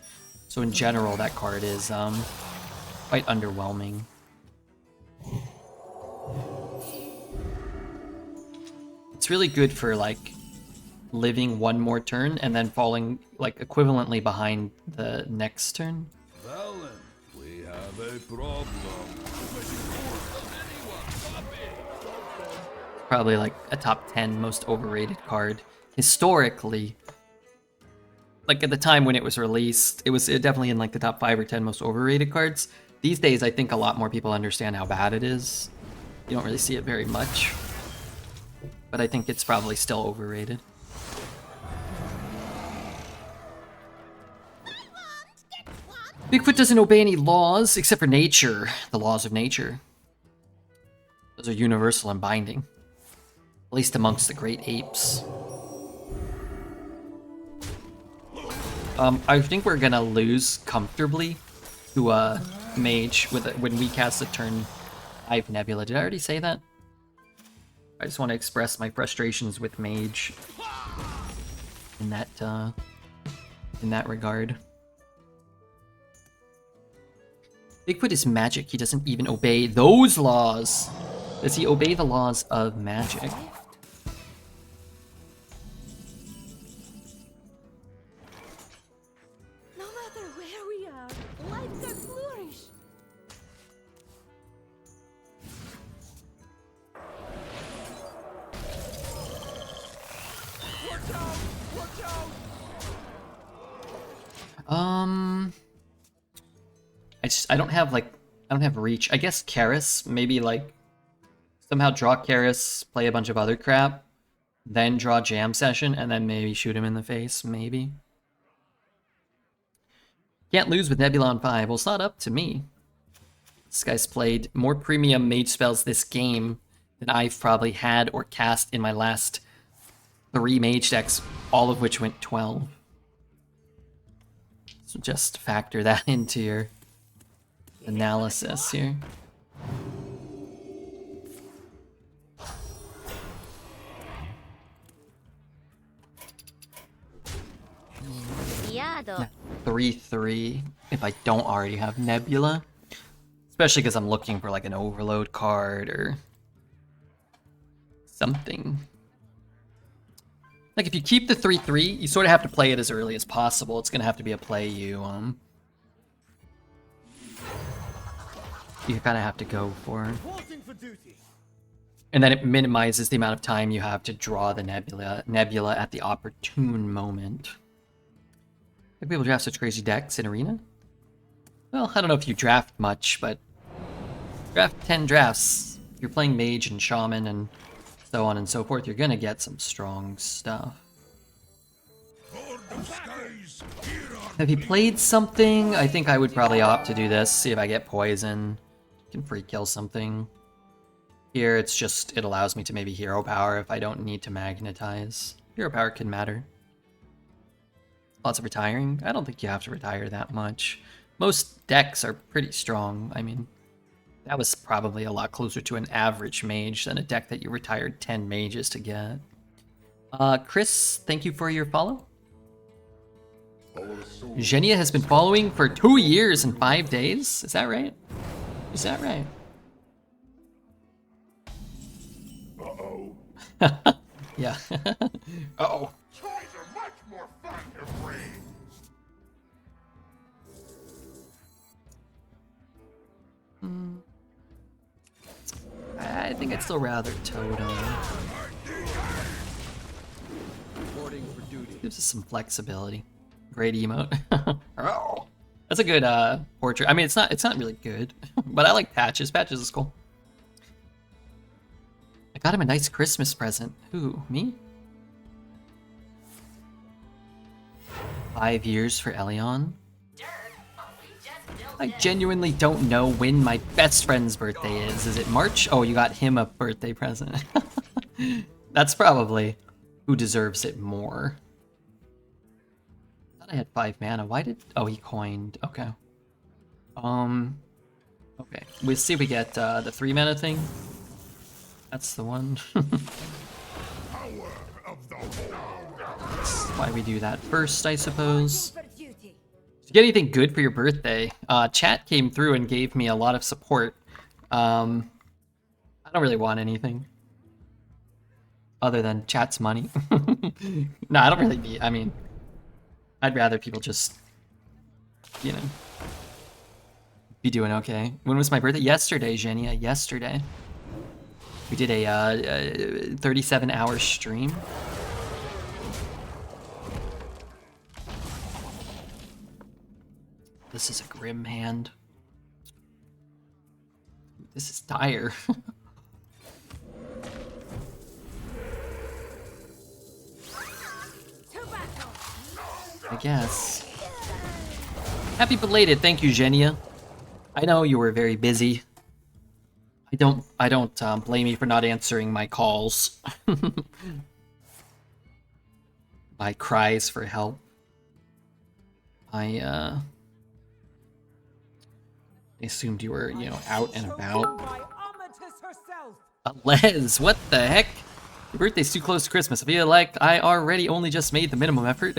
[SPEAKER 2] So in general, that card is quite underwhelming. It's really good for, like, living one more turn, and then falling, like, equivalently behind the next turn.
[SPEAKER 3] Valen, we have a problem.
[SPEAKER 2] Probably like a top 10 most overrated card historically. Like at the time when it was released, it was definitely in like the top 5 or 10 most overrated cards. These days, I think a lot more people understand how bad it is. You don't really see it very much, but I think it's probably still overrated. Bigfoot doesn't obey any laws except for nature, the laws of nature. Those are universal and binding. At least amongst the great apes. I think we're gonna lose comfortably to Mage when we cast a turn 5 Nebula. Did I already say that? I just want to express my frustrations with Mage in that regard. Bigfoot is magic. He doesn't even obey those laws. Does he obey the laws of magic?
[SPEAKER 4] No matter where we are, life can flourish.
[SPEAKER 3] Watch out! Watch out!
[SPEAKER 2] I don't have reach. I guess Karis, maybe like somehow draw Karis, play a bunch of other crap, then draw Jam Session, and then maybe shoot him in the face, maybe. Can't lose with Nebula on 5. Well, it's not up to me. This guy's played more premium mage spells this game than I've probably had or cast in my last 3 mage decks, all of which went 12. So just factor that into your analysis here.
[SPEAKER 1] Yado.
[SPEAKER 2] 3/3 if I don't already have Nebula. Especially because I'm looking for like an overload card or something. Like if you keep the 3/3, you sort of have to play it as early as possible. It's gonna have to be a play you kind of have to go for. And then it minimizes the amount of time you have to draw the Nebula at the opportune moment. Like people draft such crazy decks in Arena. Well, I don't know if you draft much, but draft 10 drafts. If you're playing Mage and Shaman and so on and so forth, you're gonna get some strong stuff. Have you played something? I think I would probably opt to do this, see if I get poison. Can free kill something. Here it's just, it allows me to maybe hero power if I don't need to magnetize. Hero power can matter. Lots of retiring. I don't think you have to retire that much. Most decks are pretty strong. I mean, that was probably a lot closer to an average mage than a deck that you retired 10 mages to get. Chris, thank you for your follow. Genia has been following for 2 years and 5 days. Is that right? Is that right?
[SPEAKER 3] Uh-oh.
[SPEAKER 2] Yeah. Uh-oh.
[SPEAKER 3] Toys are much more fun to bring.
[SPEAKER 2] I think I'd still rather Totem.
[SPEAKER 3] Reporting for duty.
[SPEAKER 2] Gives us some flexibility. Great emote. Oh, that's a good portrait. I mean, it's not really good, but I like Patches. Patches is cool. I got him a nice Christmas present. Who, me? 5 years for Elion. I genuinely don't know when my best friend's birthday is. Is it March? Oh, you got him a birthday present. That's probably who deserves it more. I thought I had 5 mana. Why did... Oh, he coined. Okay. Okay. We'll see if we get the 3 mana thing. That's the one. That's why we do that first, I suppose. Did you get anything good for your birthday? Chat came through and gave me a lot of support. I don't really want anything. Other than chat's money. No, I don't really need... I mean... I'd rather people just... You know... be doing okay. When was my birthday? Yesterday, Genia. Yesterday. We did a 37-hour stream. This is a grim hand. This is dire. I guess. Happy belated, thank you, Genia. I know you were very busy. I don't blame you for not answering my calls. My cries for help. I assumed you were, you know, out and about. Les, what the heck? Your birthday's too close to Christmas. I feel like I already only just made the minimum effort.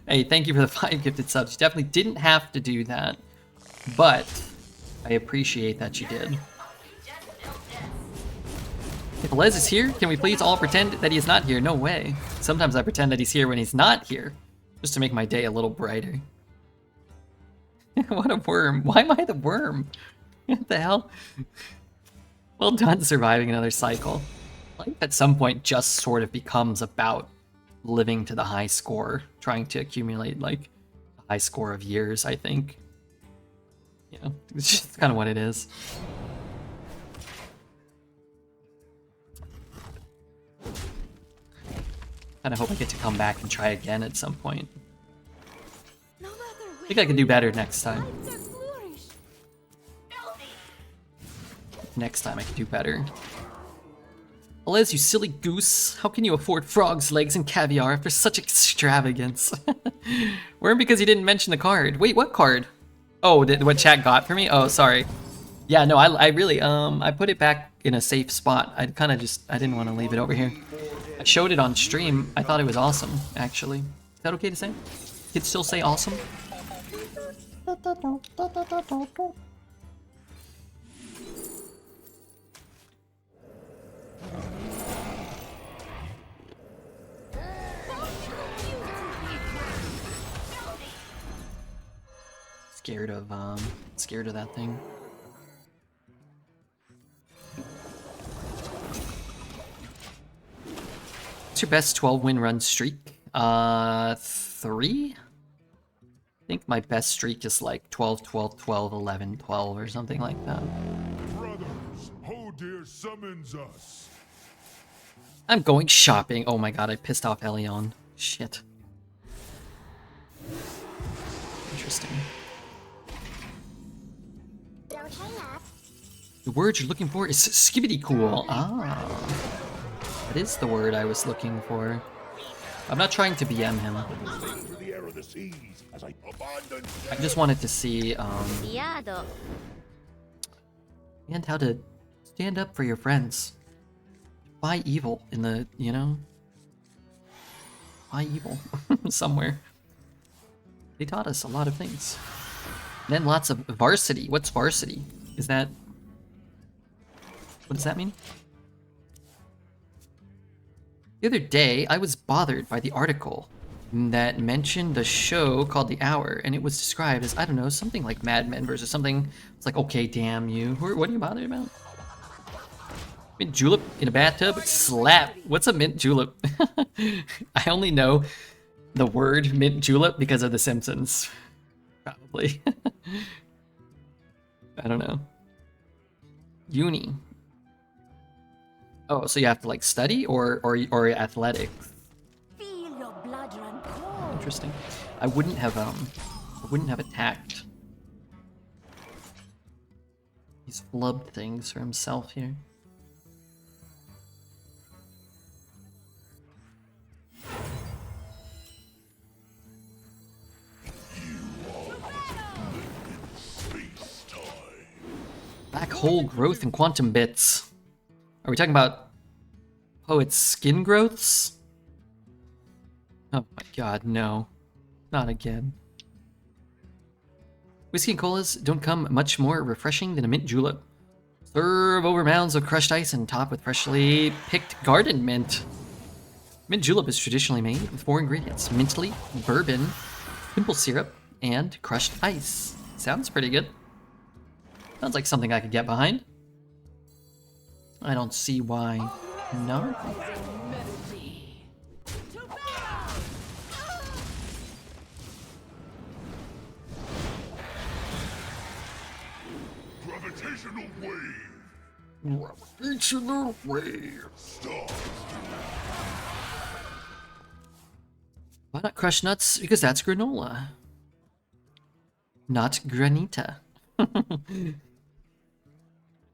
[SPEAKER 2] Hey, thank you for the 5 gifted subs. You definitely didn't have to do that, but I appreciate that you did. If Les is here, can we please all pretend that he is not here? No way. Sometimes I pretend that he's here when he's not here, just to make my day a little brighter. What a worm. Why am I the worm? What the hell? Well done surviving another cycle. Life at some point just sort of becomes about living to the high score, trying to accumulate like a high score of years, I think. You know, it's just kind of what it is. Kind of hope I get to come back and try again at some point. I think I can do better next time. Next time I can do better. Liz, you silly goose. How can you afford frogs' legs and caviar after such extravagance? Worm because you didn't mention the card. Wait, what card? Oh, what chat got for me? Oh, sorry. Yeah, no, I really, I put it back in a safe spot. I didn't want to leave it over here. I showed it on stream. I thought it was awesome, actually. Is that okay to say? Kids still say awesome? Scared of that thing. What's your best 12-win run streak? 3? I think my best streak is like 12, 12, 12, 11, 12 or something like that.
[SPEAKER 3] Brothers, Hodir summons us.
[SPEAKER 2] I'm going shopping. Oh my god, I pissed off Elion. Shit. Interesting.
[SPEAKER 1] Don't hang up.
[SPEAKER 2] The word you're looking for is skibbity cool. Ah. That is the word I was looking for. I'm not trying to BM him.
[SPEAKER 3] Through the air of the seas as I abandon.
[SPEAKER 2] I just wanted to see,
[SPEAKER 1] Liado.
[SPEAKER 2] and how to stand up for your friends. Buy evil in the, you know? Buy evil somewhere. They taught us a lot of things. And then lots of varsity. What's varsity? Is that... What does that mean? The other day, I was bothered by the article that mentioned a show called The Hour, and it was described as, I don't know, something like Mad Men versus something. It's like, okay, damn you. What are you bothered about? Mint julep in a bathtub? Slap. What's a mint julep? I only know the word mint julep because of The Simpsons. Probably. I don't know. Uni. Oh, so you have to like study or athletics?
[SPEAKER 4] Feel your blood run cold.
[SPEAKER 2] Interesting. I wouldn't have attacked. He's flubbed things for himself here. Black hole growth and quantum bits. Are we talking about poet's skin growths? Oh my god, no. Not again. Whiskey and colas don't come much more refreshing than a mint julep. Serve over mounds of crushed ice and top with freshly picked garden mint. Mint julep is traditionally made with 4 ingredients: mint leaf, bourbon, simple syrup, and crushed ice. Sounds pretty good. Sounds like something I could get behind. I don't see why not.
[SPEAKER 3] Gravitational wave.
[SPEAKER 2] Gravitational wave.
[SPEAKER 3] Stop.
[SPEAKER 2] Why not crush nuts? Because that's granola. Not granita.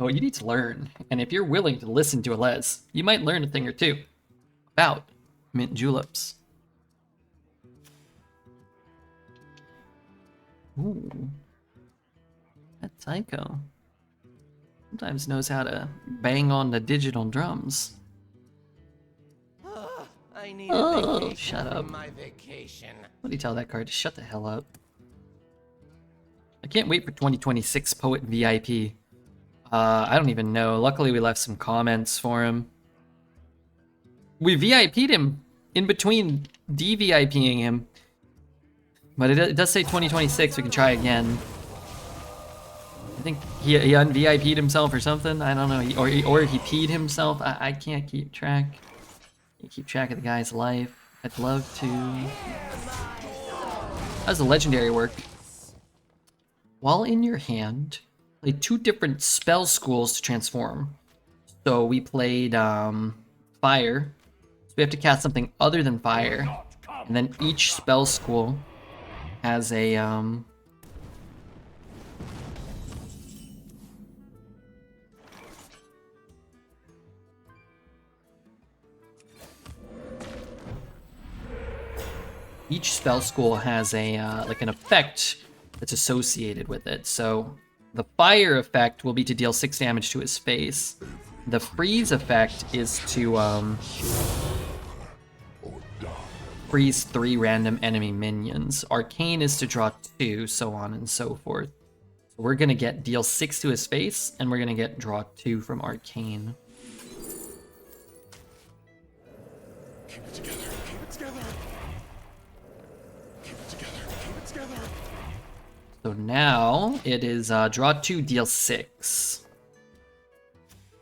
[SPEAKER 2] Oh, you need to learn. And if you're willing to listen to a les, you might learn a thing or two about mint juleps. Ooh. That psycho sometimes knows how to bang on the digital drums.
[SPEAKER 5] I need a vacation
[SPEAKER 2] shut up.
[SPEAKER 5] from my vacation.
[SPEAKER 2] What do you tell that card? Just shut the hell up. I can't wait for 2026 Poet VIP. I don't even know. Luckily, we left some comments for him. We VIP'd him in between DVIPing him. But it does say 2026. We can try again. I think he un-VIP'd himself or something. I don't know. Or he P'd himself. I can't keep track. You keep track of the guy's life. I'd love to. How's the legendary work? While in your hand, play 2 different spell schools to transform. So we played fire. So we have to cast something other than fire. And then each spell school has a each spell school has a like an effect that's associated with it. So the fire effect will be to deal 6 damage to his face. The freeze effect is to freeze 3 random enemy minions. Arcane is to draw 2, so on and so forth. So we're gonna get deal 6 to his face, and we're gonna get draw 2 from Arcane.
[SPEAKER 3] Keep it together. Keep it together. Keep it together. Keep it together.
[SPEAKER 2] So now it is draw 2, deal 6.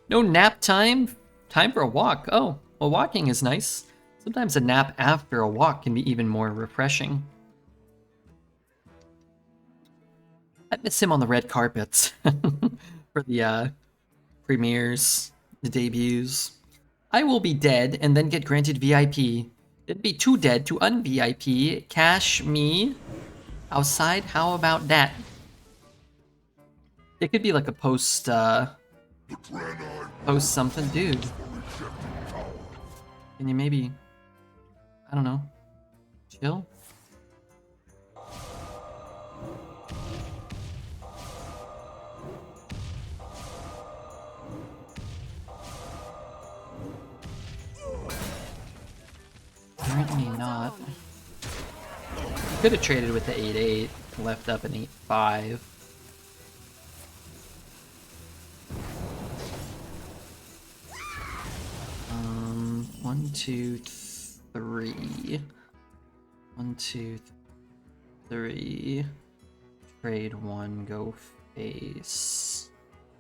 [SPEAKER 2] No nap time. Time for a walk. Oh, well, walking is nice. Sometimes a nap after a walk can be even more refreshing. I miss him on the red carpets for the premieres, the debuts. I will be dead and then get granted VIP. Then be too dead to un-VIP. Cash me outside. How about that? It could be like a post something, dude. Can you maybe, I don't know, chill? Apparently not. Could have traded with the 8-8, left up an 8-5. One, two, three. 1, 2, 3. Trade one, go face.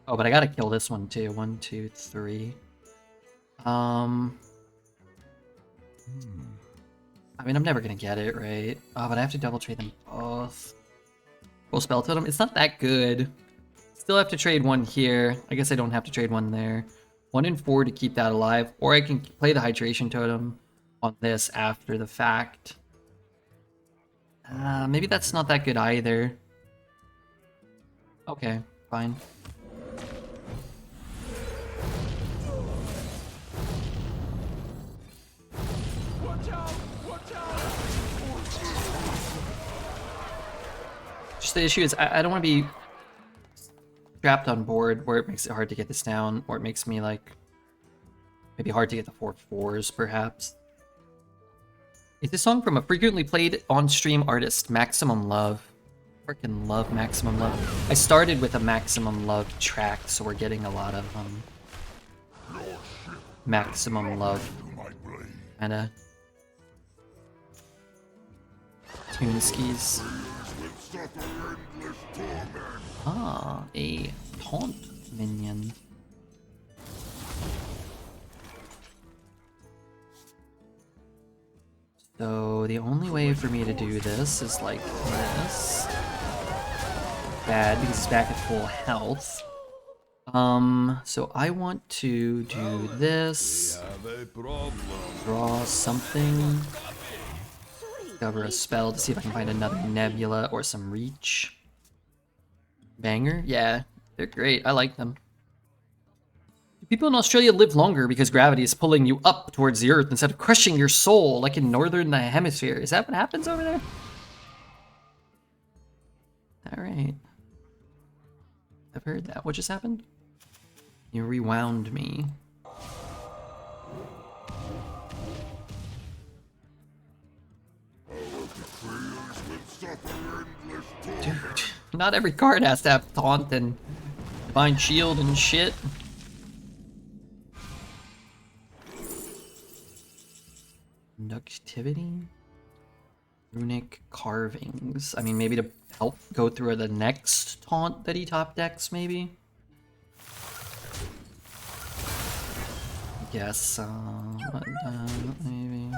[SPEAKER 2] Oh, but I gotta kill this one too. 1, 2, 3. I mean, I'm never gonna get it, right? Oh, but I have to double trade them both. Full spell totem. It's not that good. Still have to trade one here. I guess I don't have to trade one there. 1 and 4 to keep that alive, or I can play the hydration totem on this after the fact. Maybe that's not that good either. Okay, fine. Just the issue is I don't want to be trapped on board where it makes it hard to get this down, or it makes me like maybe hard to get the 4/4s perhaps. It's a song from a frequently played on stream artist, Maximum Love. Freaking love Maximum Love. I started with a Maximum Love track, so we're getting a lot of Maximum Love kinda tune skis. Ah, a taunt minion. So the only way for me to do this is like this. Bad, because it's back at full health. So I want to do this. Draw something. Discover a spell to see if I can find another nebula or some reach. Banger? Yeah, they're great. I like them. People in Australia live longer because gravity is pulling you up towards the earth instead of crushing your soul like in northern hemisphere. Is that what happens over there? Alright. I've heard that. What just happened? You rewound me. Dude, not every card has to have taunt and divine shield and shit. Conductivity? Runic carvings. I mean, maybe to help go through the next taunt that he top decks, maybe? I guess, maybe.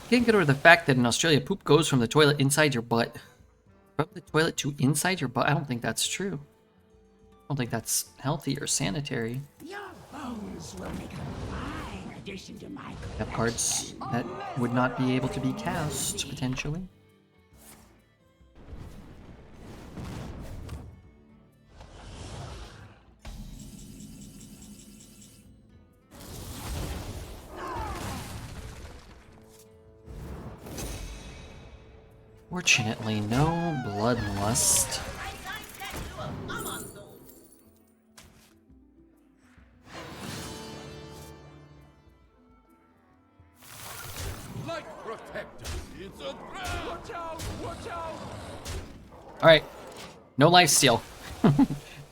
[SPEAKER 2] Can't get over the fact that in Australia, poop goes from the toilet inside your butt. From the toilet to inside your butt? I don't think that's true. I don't think that's healthy or sanitary.
[SPEAKER 6] Your bones will make a fine addition to my
[SPEAKER 2] Have cards that would not be able to be cast, potentially. Fortunately, no bloodlust. Alright. No lifesteal.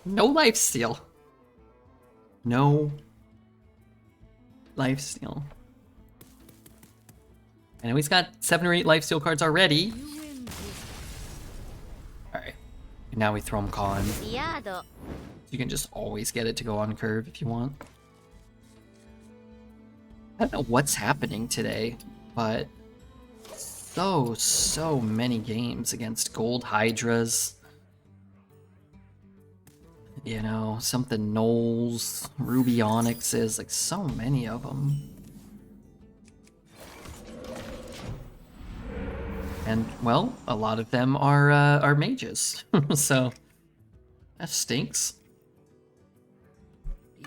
[SPEAKER 2] No lifesteal. No lifesteal. I know he's got 7 or 8 lifesteal cards already. Alright. Now we throw him con. You can just always get it to go on curve if you want. I don't know what's happening today, but so many games against gold hydras. You know, something Knolls, Ruby Onyxes, like so many of them. And well, a lot of them are mages, so that stinks.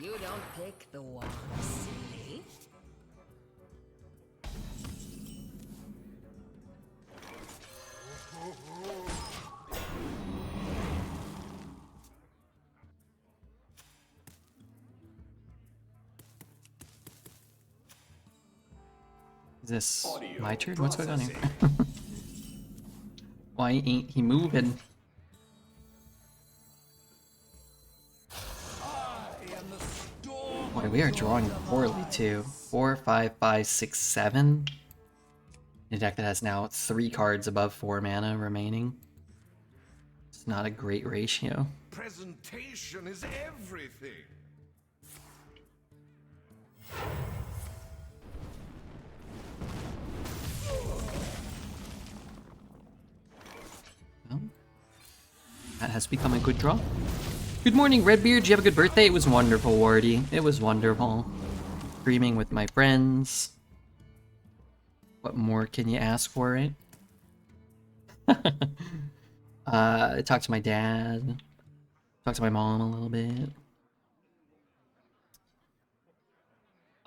[SPEAKER 6] You don't pick the one, silly.
[SPEAKER 2] Is this my turn? What's going on here? Why ain't he moving? Boy, we are drawing poorly too. 4, 5, 5, 6, 7. A deck that has now 3 cards above 4 mana remaining. It's not a great ratio.
[SPEAKER 3] Presentation is everything.
[SPEAKER 2] Well, that has become a good draw. Good morning, Redbeard. Did you have a good birthday? It was wonderful, Wardy. It was wonderful. Streaming with my friends. What more can you ask for, right? I talked to my dad. Talked to my mom a little bit.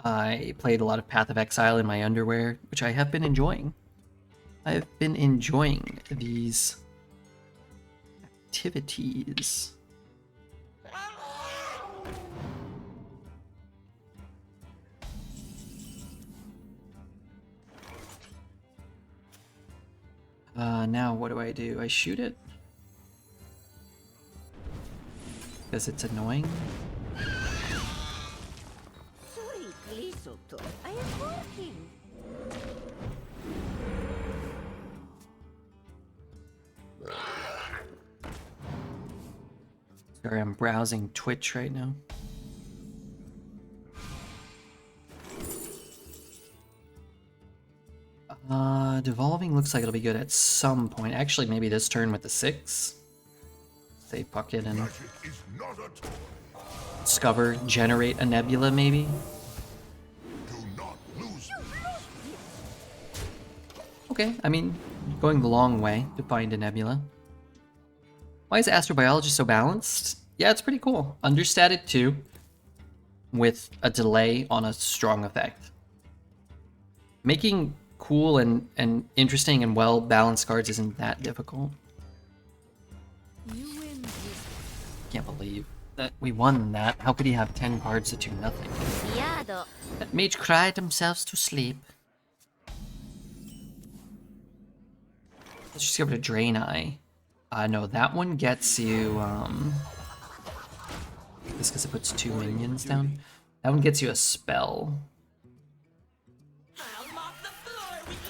[SPEAKER 2] I played a lot of Path of Exile in my underwear, which I have been enjoying. I've been enjoying these activities. Now what do? I shoot it? Because it's annoying?
[SPEAKER 4] Sorry, Glisoto. I am working.
[SPEAKER 2] Sorry, I'm browsing Twitch right now. Devolving looks like it'll be good at some point. Actually, maybe this turn with the 6. Say pocket and
[SPEAKER 3] Magic is not a toy.
[SPEAKER 2] discover, generate a nebula, maybe?
[SPEAKER 3] Do not lose.
[SPEAKER 2] Okay, I mean, going the long way to find a nebula. Why is astrobiology so balanced? Yeah, it's pretty cool. Understated 2 with a delay on a strong effect. Making cool and interesting and well-balanced cards isn't that difficult.
[SPEAKER 4] You win this.
[SPEAKER 2] Can't believe that we won that. How could he have 10 cards to do nothing?
[SPEAKER 1] Yado.
[SPEAKER 2] That mage cried themselves to sleep. Let's just go over to Drain Eye. No, that one gets you, this because it puts 2 minions down. That one gets you a spell.
[SPEAKER 6] I'll mop the floor with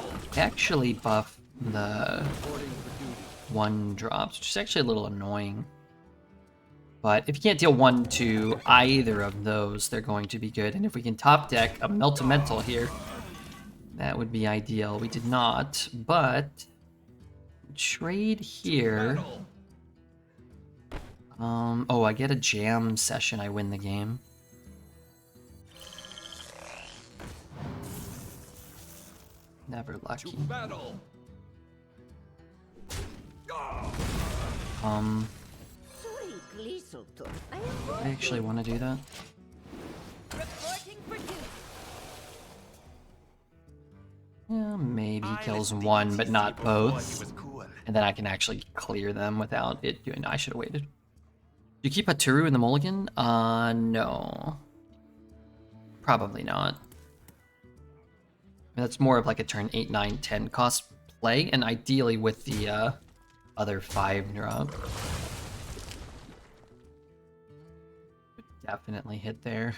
[SPEAKER 6] you.
[SPEAKER 2] I actually buff the 1 drops, which is actually a little annoying. But if you can't deal 1 to either of those, they're going to be good. And if we can top deck a Meltamental here, that would be ideal. We did not, but trade here. Oh, I get a jam session, I win the game. Never lucky.
[SPEAKER 4] Sorry, Glisoto. I am
[SPEAKER 2] I
[SPEAKER 4] working.
[SPEAKER 2] actually want to do that.
[SPEAKER 4] Reporting for duty.
[SPEAKER 2] Yeah, maybe he kills 1, but not both. And then I can actually clear them without it doing... I should have waited. Do you keep Haturu in the mulligan? No. Probably not. That's more of like a turn 8, 9, 10 cost play, and ideally with the other 5 drop. Would definitely hit there.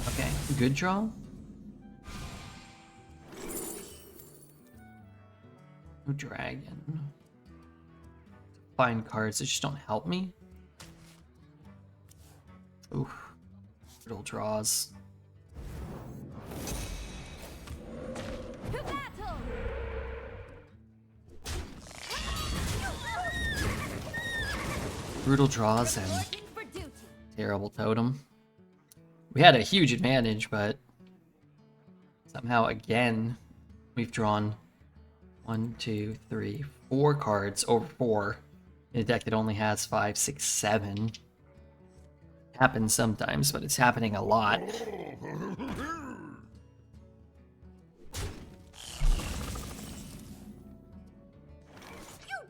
[SPEAKER 2] Okay, good draw. No dragon. Find cards that just don't help me. Ooh. Brutal draws.
[SPEAKER 4] To battle!
[SPEAKER 2] Brutal draws and
[SPEAKER 4] Reporting for duty.
[SPEAKER 2] terrible totem. We had a huge advantage, but somehow again we've drawn 1, 2, 3, 4 cards over 4 in a deck that only has 5, 6, 7. Happens sometimes, but it's happening a lot.
[SPEAKER 4] You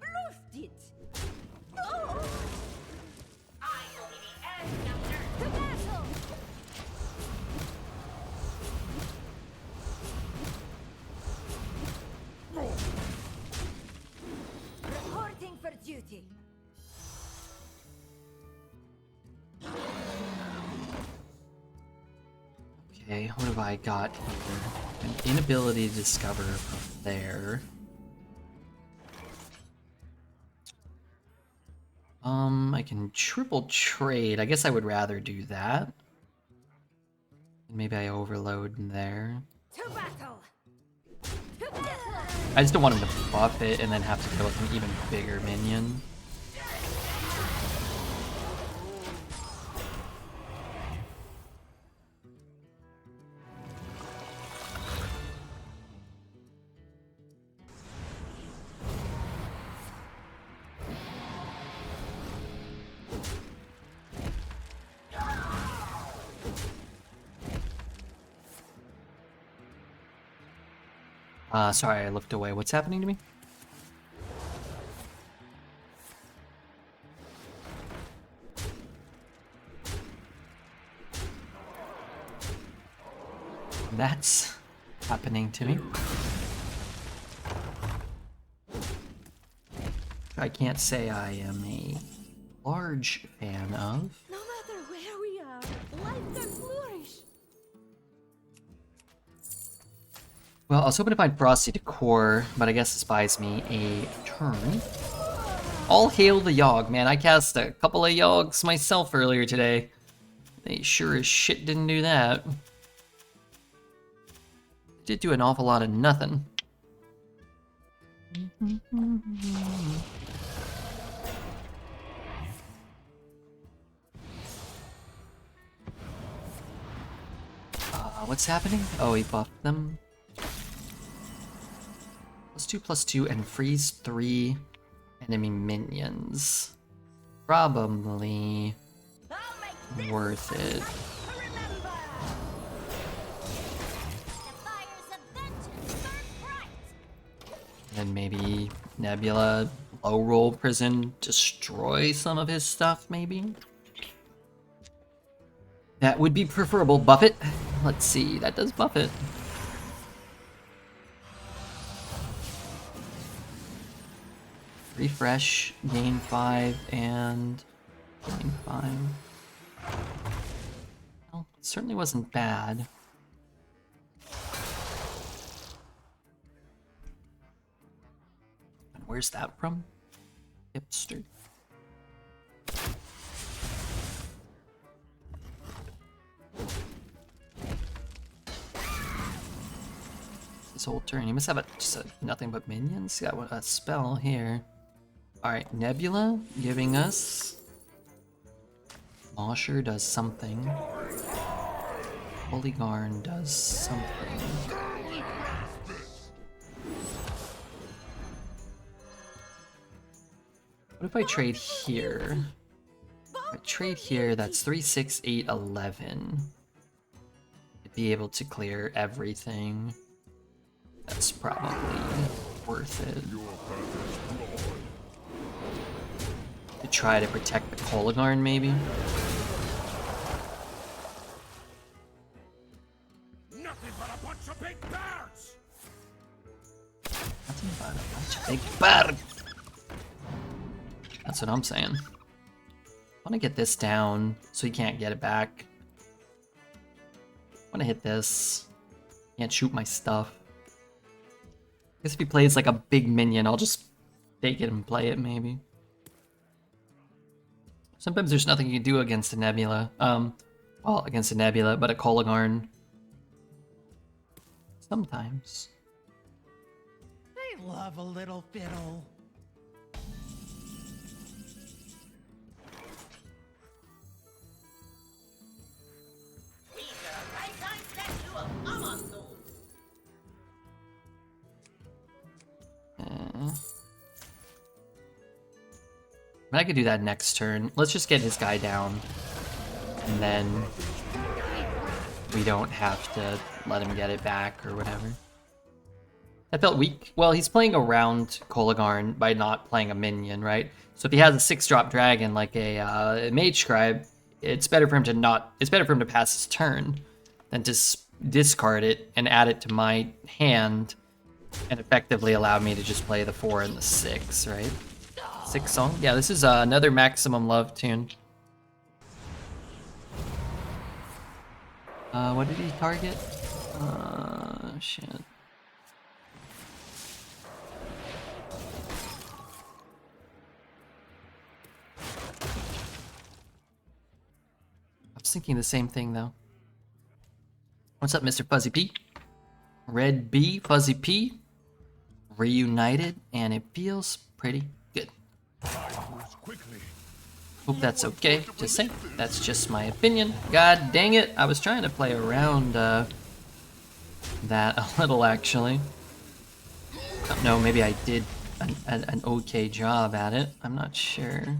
[SPEAKER 4] bluffed it! Oh! To battle! Reporting for duty.
[SPEAKER 2] Okay, what have I got here? An inability to discover from there. I can triple trade. I guess I would rather do that. Maybe I overload in there.
[SPEAKER 4] To battle! To battle!
[SPEAKER 2] I just don't want him to buff it and then have to deal with an even bigger minion. Sorry, I looked away. What's happening to me? That's happening to me. I can't say I am a large fan of.
[SPEAKER 4] No matter where we are, life can flourish.
[SPEAKER 2] Well, I was hoping to find Frosty Decor, but I guess this buys me a turn. All hail the Yogg, man. I cast a couple of Yoggs myself earlier today. They sure as shit didn't do that. Did do an awful lot of nothing. What's happening? Oh, he buffed them. +2/+2 and freeze 3 enemy minions. Probably worth it.
[SPEAKER 4] Remember!
[SPEAKER 1] The fires of vengeance burn bright.
[SPEAKER 2] And maybe Nebula, low roll prison, destroy some of his stuff, maybe? That would be preferable. Buff it. Let's see, that does buff it. Refresh, gain 5, and gain 5. Well, it certainly wasn't bad. And where's that from? Hipster. This whole turn, he must have just nothing but minions. Got a spell here. Alright, Nebula giving us. Mosher does something. Polygarn does something. What if I trade here? If I trade here, that's 3, 6, 8, 11. I'd be able to clear everything. That's probably worth it. To try to protect the Polygarn, maybe?
[SPEAKER 3] Nothing but a bunch of big birds!
[SPEAKER 2] Nothing but a bunch of big birds! That's what I'm saying. I want to get this down so he can't get it back. I want to hit this. Can't shoot my stuff. guess if he plays like a big minion, I'll just take it and play it maybe. Sometimes there's nothing you can do against a Nebula. Well, against a Nebula, but a Kolagharn. Sometimes.
[SPEAKER 5] They love a little fiddle.
[SPEAKER 2] I could do that next turn. Let's just get his guy down. And then we don't have to let him get it back or whatever. That felt weak. Well, he's playing around Kolagharn by not playing a minion, right? So if he has a 6-drop dragon like a Mage Scribe, it's better for him to pass his turn than to discard it and add it to my hand and effectively allow me to just play the 4 and the 6, right? 6 song? Yeah, this is another Maximum Love tune. What did he target? Shit. I was thinking the same thing, though. What's up, Mr. Fuzzy P? Red B, Fuzzy P. Reunited, and it feels pretty good. Hope that's okay. Just saying. That's just my opinion. God dang it. I was trying to play around that a little, actually. I don't know, maybe I did an okay job at it. I'm not sure. Well,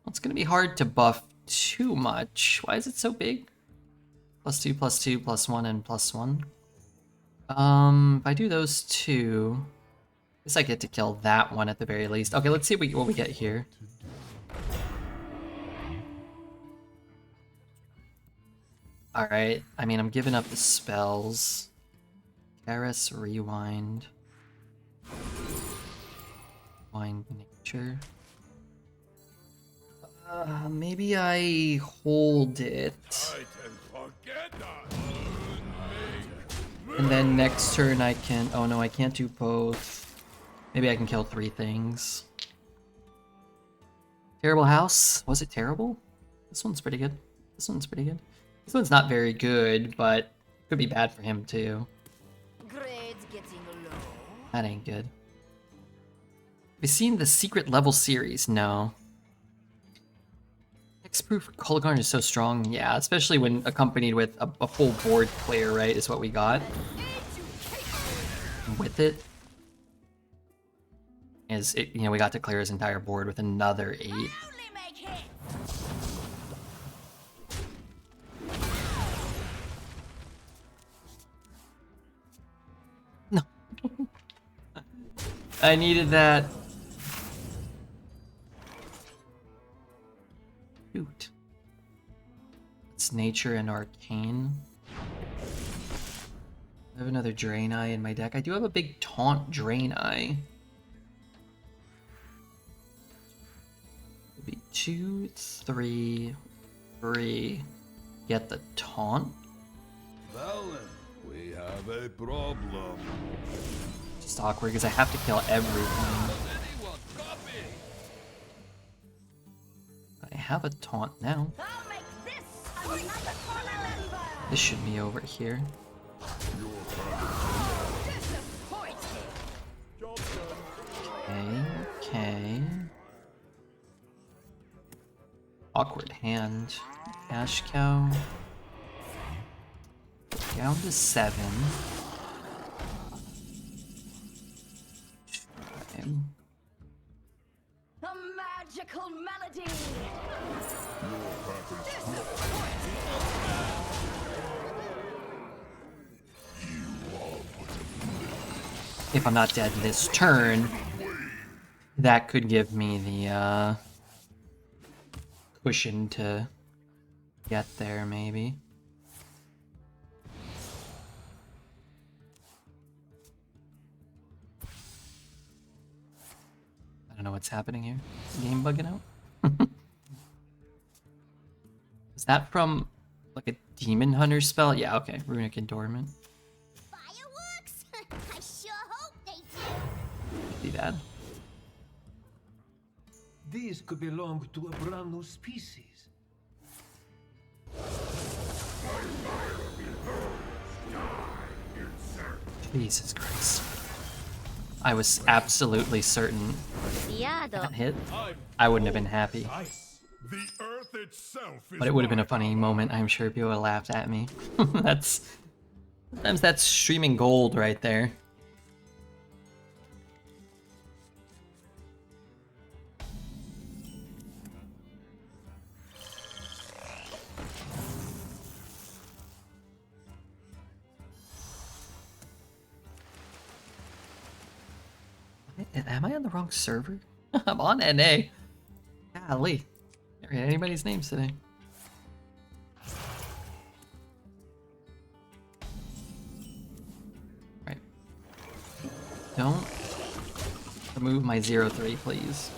[SPEAKER 2] it's going to be hard to buff too much. Why is it so big? +2, +2, +1, and +1. If I do those two, I guess I get to kill that one at the very least. Okay, let's see what we get here. Alright, I mean, I'm giving up the spells. Garrus, Rewind. Rewind Nature. Maybe I hold it. And then next turn I can... Oh no, I can't do both. Maybe I can kill 3 things. Terrible House? Was it terrible? This one's pretty good. This one's pretty good. This one's not very good, but could be bad for him too.
[SPEAKER 1] Grades getting low.
[SPEAKER 2] That ain't good. Have you seen the Secret Level series? No. Hexproof Kolagharn is so strong. Yeah, especially when accompanied with a full board player, right, is what we got. With it is it, you know, we got to clear his entire board with another 8.
[SPEAKER 1] Only make hits.
[SPEAKER 2] No. I needed that. Shoot. It's Nature and Arcane. I have another Drain Eye in my deck. I do have a big Taunt Drain Eye. It'll be 2, 3, 3. Get the Taunt.
[SPEAKER 3] Valen, we have a problem.
[SPEAKER 2] Just awkward because I have to kill everything. I have a Taunt now.
[SPEAKER 1] I'll make this another remember.
[SPEAKER 2] This should be over here. Okay. Awkward hand. Cash cow. Down to 7.
[SPEAKER 4] A magical melody.
[SPEAKER 2] If I'm not dead this turn, that could give me the cushion to get there, maybe. I don't know what's happening here. Game bugging out? Is that from like a Demon Hunter spell? Yeah, okay. Runic Endowment. Be bad.
[SPEAKER 6] These could belong to a brand new species.
[SPEAKER 2] Jesus Christ. I was absolutely certain
[SPEAKER 1] Fiado.
[SPEAKER 2] that hit. I wouldn't have been happy.
[SPEAKER 3] The earth itself is
[SPEAKER 2] But it would have been a funny moment. I'm sure people would have laughed at me. Sometimes that's streaming gold right there. Am I on the wrong server? I'm on NA. Golly. Never had anybody's names today. Right. Don't remove my 0-3, please.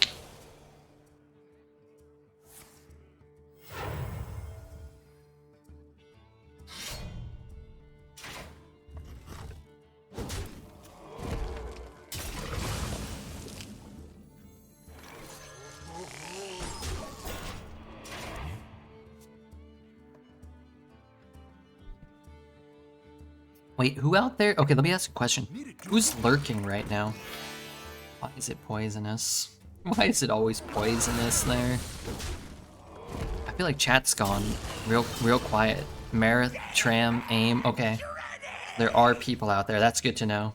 [SPEAKER 2] Wait, who out there? Okay, let me ask a question. Who's lurking right now? Why is it poisonous? Why is it always poisonous there? I feel like chat's gone real quiet. Marith, Tram, Aim. Okay. There are people out there. That's good to know.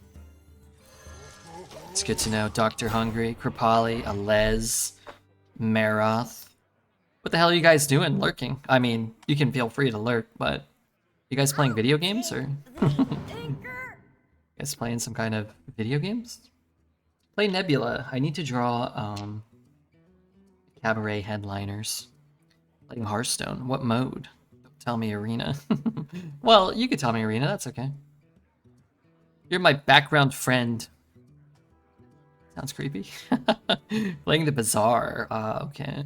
[SPEAKER 2] It's good to know. Dr. Hungry, Kripali, Alez, Maroth. What the hell are you guys doing lurking? I mean, you can feel free to lurk, but you guys playing video games or? You guys playing some kind of video games? Play Nebula. I need to draw cabaret headliners. Playing Hearthstone. What mode? Don't tell me Arena. Well, you could tell me Arena. That's okay. You're my background friend. Sounds creepy. Playing the Bazaar. Okay.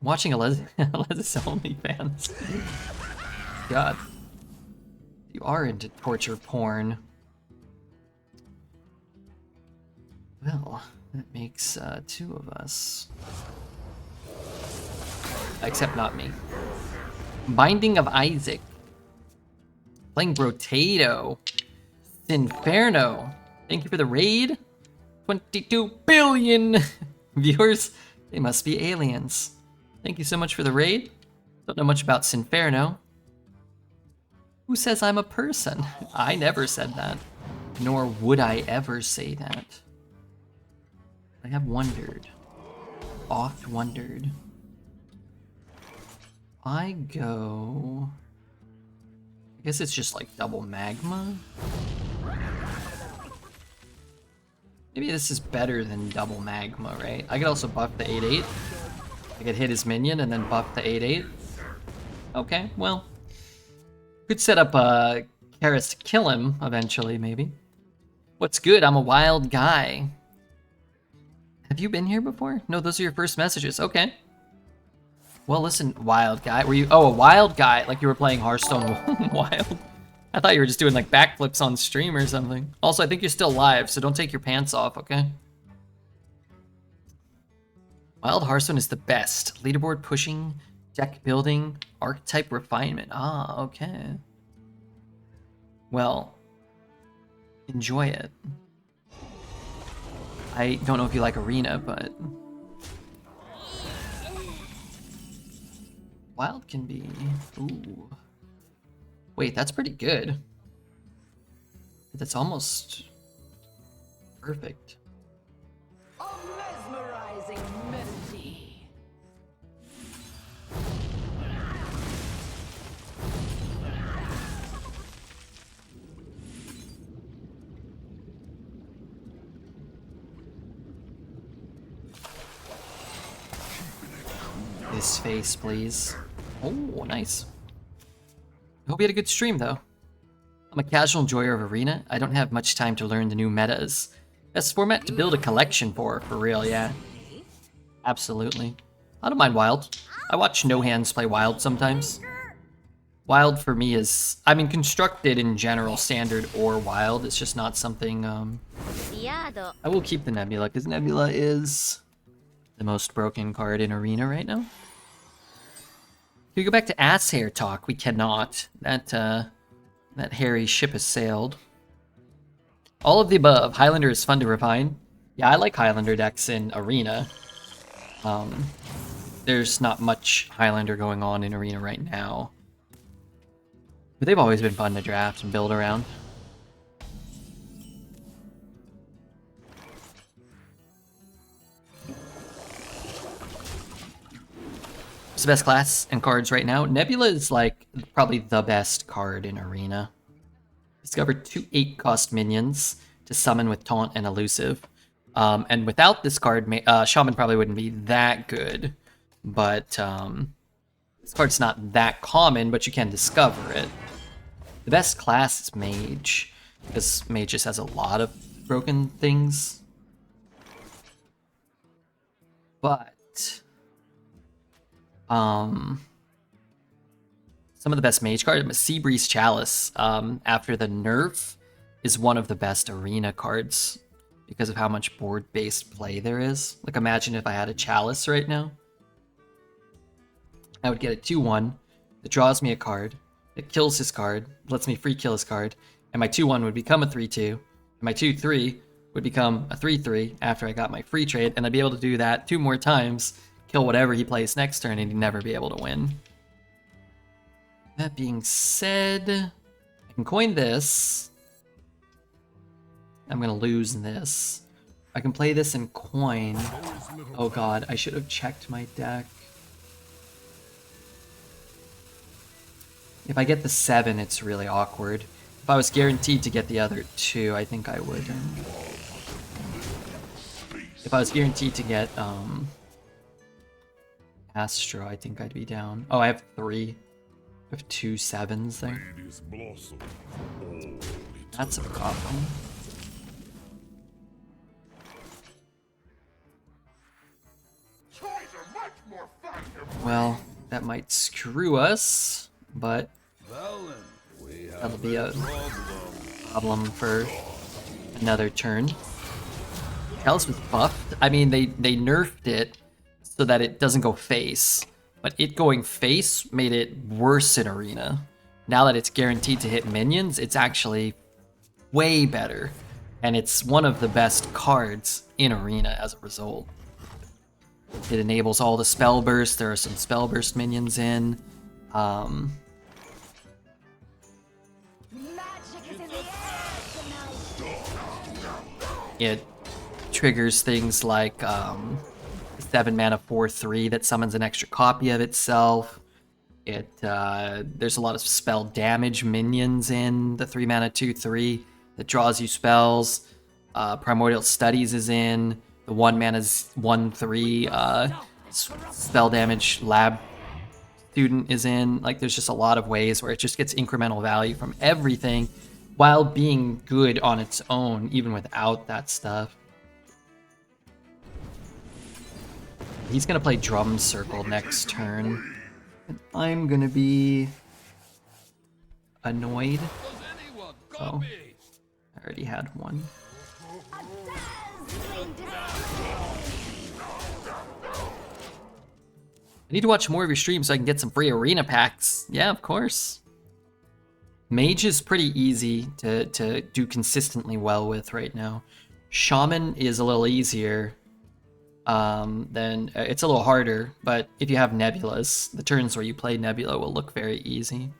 [SPEAKER 2] Watching Alez's OnlyFans. God. You are into torture porn. Well, that makes 2 of us. Except not me. Binding of Isaac. Playing Brotato. Inferno. Thank you for the raid. 22 billion viewers. They must be aliens. Thank you so much for the raid. Don't know much about Sinferno. Who says I'm a person? I never said that. Nor would I ever say that. I have wondered. Oft wondered. I go... I guess it's just like double magma? Maybe this is better than double magma, right? I could also buff the 8-8. I could hit his minion and then buff the 8-8. Okay, well. Could set up Karis to kill him eventually, maybe. What's good? I'm a wild guy. Have you been here before? No, those are your first messages. Okay. Well, listen, wild guy. Were you... Oh, a wild guy. Like you were playing Hearthstone Wild. I thought you were just doing like backflips on stream or something. Also, I think you're still live, so don't take your pants off, okay? Wild Hearthstone is the best. Leaderboard pushing, deck building, archetype refinement. Ah, okay. Well, enjoy it. I don't know if you like Arena, but... Wild can be... Ooh. Wait, that's pretty good. That's almost... perfect.
[SPEAKER 4] A mesmerizing melody.
[SPEAKER 2] This face, please. Oh, nice. I hope you had a good stream, though. I'm a casual enjoyer of Arena. I don't have much time to learn the new metas. Best format to build a collection for real, yeah. Absolutely. I don't mind Wild. I watch No Hands play Wild sometimes. Wild for me is, I mean, constructed in general, standard or wild. It's just not something,
[SPEAKER 1] Diado.
[SPEAKER 2] I will keep the Nebula, because Nebula is the most broken card in Arena right now. Can we go back to ass hair talk? We cannot. That hairy ship has sailed. All of the above. Highlander is fun to refine. Yeah, I like Highlander decks in Arena. There's not much Highlander going on in Arena right now. But they've always been fun to draft and build around. It's the best class and cards right now. Nebula is like probably the best card in Arena. Discover 2 8-cost minions to summon with Taunt and Elusive. And without this card, Shaman probably wouldn't be that good. But this card's not that common, but you can discover it. The best class is Mage, because Mage just has a lot of broken things. But some of the best Mage cards, Seabreeze Chalice, after the nerf, is one of the best Arena cards because of how much board-based play there is. Like, imagine if I had a Chalice right now. I would get a 2/1 that draws me a card. It kills his card, lets me free kill his card, and my 2/1 would become a 3/2, and my 2/3 would become a 3/3 after I got my free trade, and I'd be able to do that 2 more times, kill whatever he plays next turn, and he'd never be able to win. That being said, I can coin this. I'm gonna lose this. I can play this and coin. Oh god, I should have checked my deck. If I get the 7, it's really awkward. If I was guaranteed to get the other 2, I think I would. If I was guaranteed to get Astro, I think I'd be down. Oh, I have 3. I have 2 7s there. That's a problem. Well, that might screw us, but that'll be a problem for another turn. Chalice was buffed. I mean, they nerfed it so that it doesn't go face, but it going face made it worse in Arena. Now that it's guaranteed to hit minions, it's actually way better, and it's one of the best cards in Arena as a result. It enables all the spell burst. There are some spell burst minions in. It triggers things like 7 mana 4/3 that summons an extra copy of itself. There's a lot of spell damage minions in the 3 mana 2/3 that draws you spells. Primordial Studies is in. The 1 mana's 1/3 spell damage lab student is in. Like, there's just a lot of ways where it just gets incremental value from everything while being good on its own, even without that stuff. He's gonna play Drum Circle next turn. And I'm gonna be annoyed. Oh, I already had one. I need to watch more of your streams so I can get some free arena packs. Yeah, of course. Mage is pretty easy to do consistently well with right now. Shaman is a little easier. Then it's a little harder, but if you have Nebulas, the turns where you play Nebula will look very easy.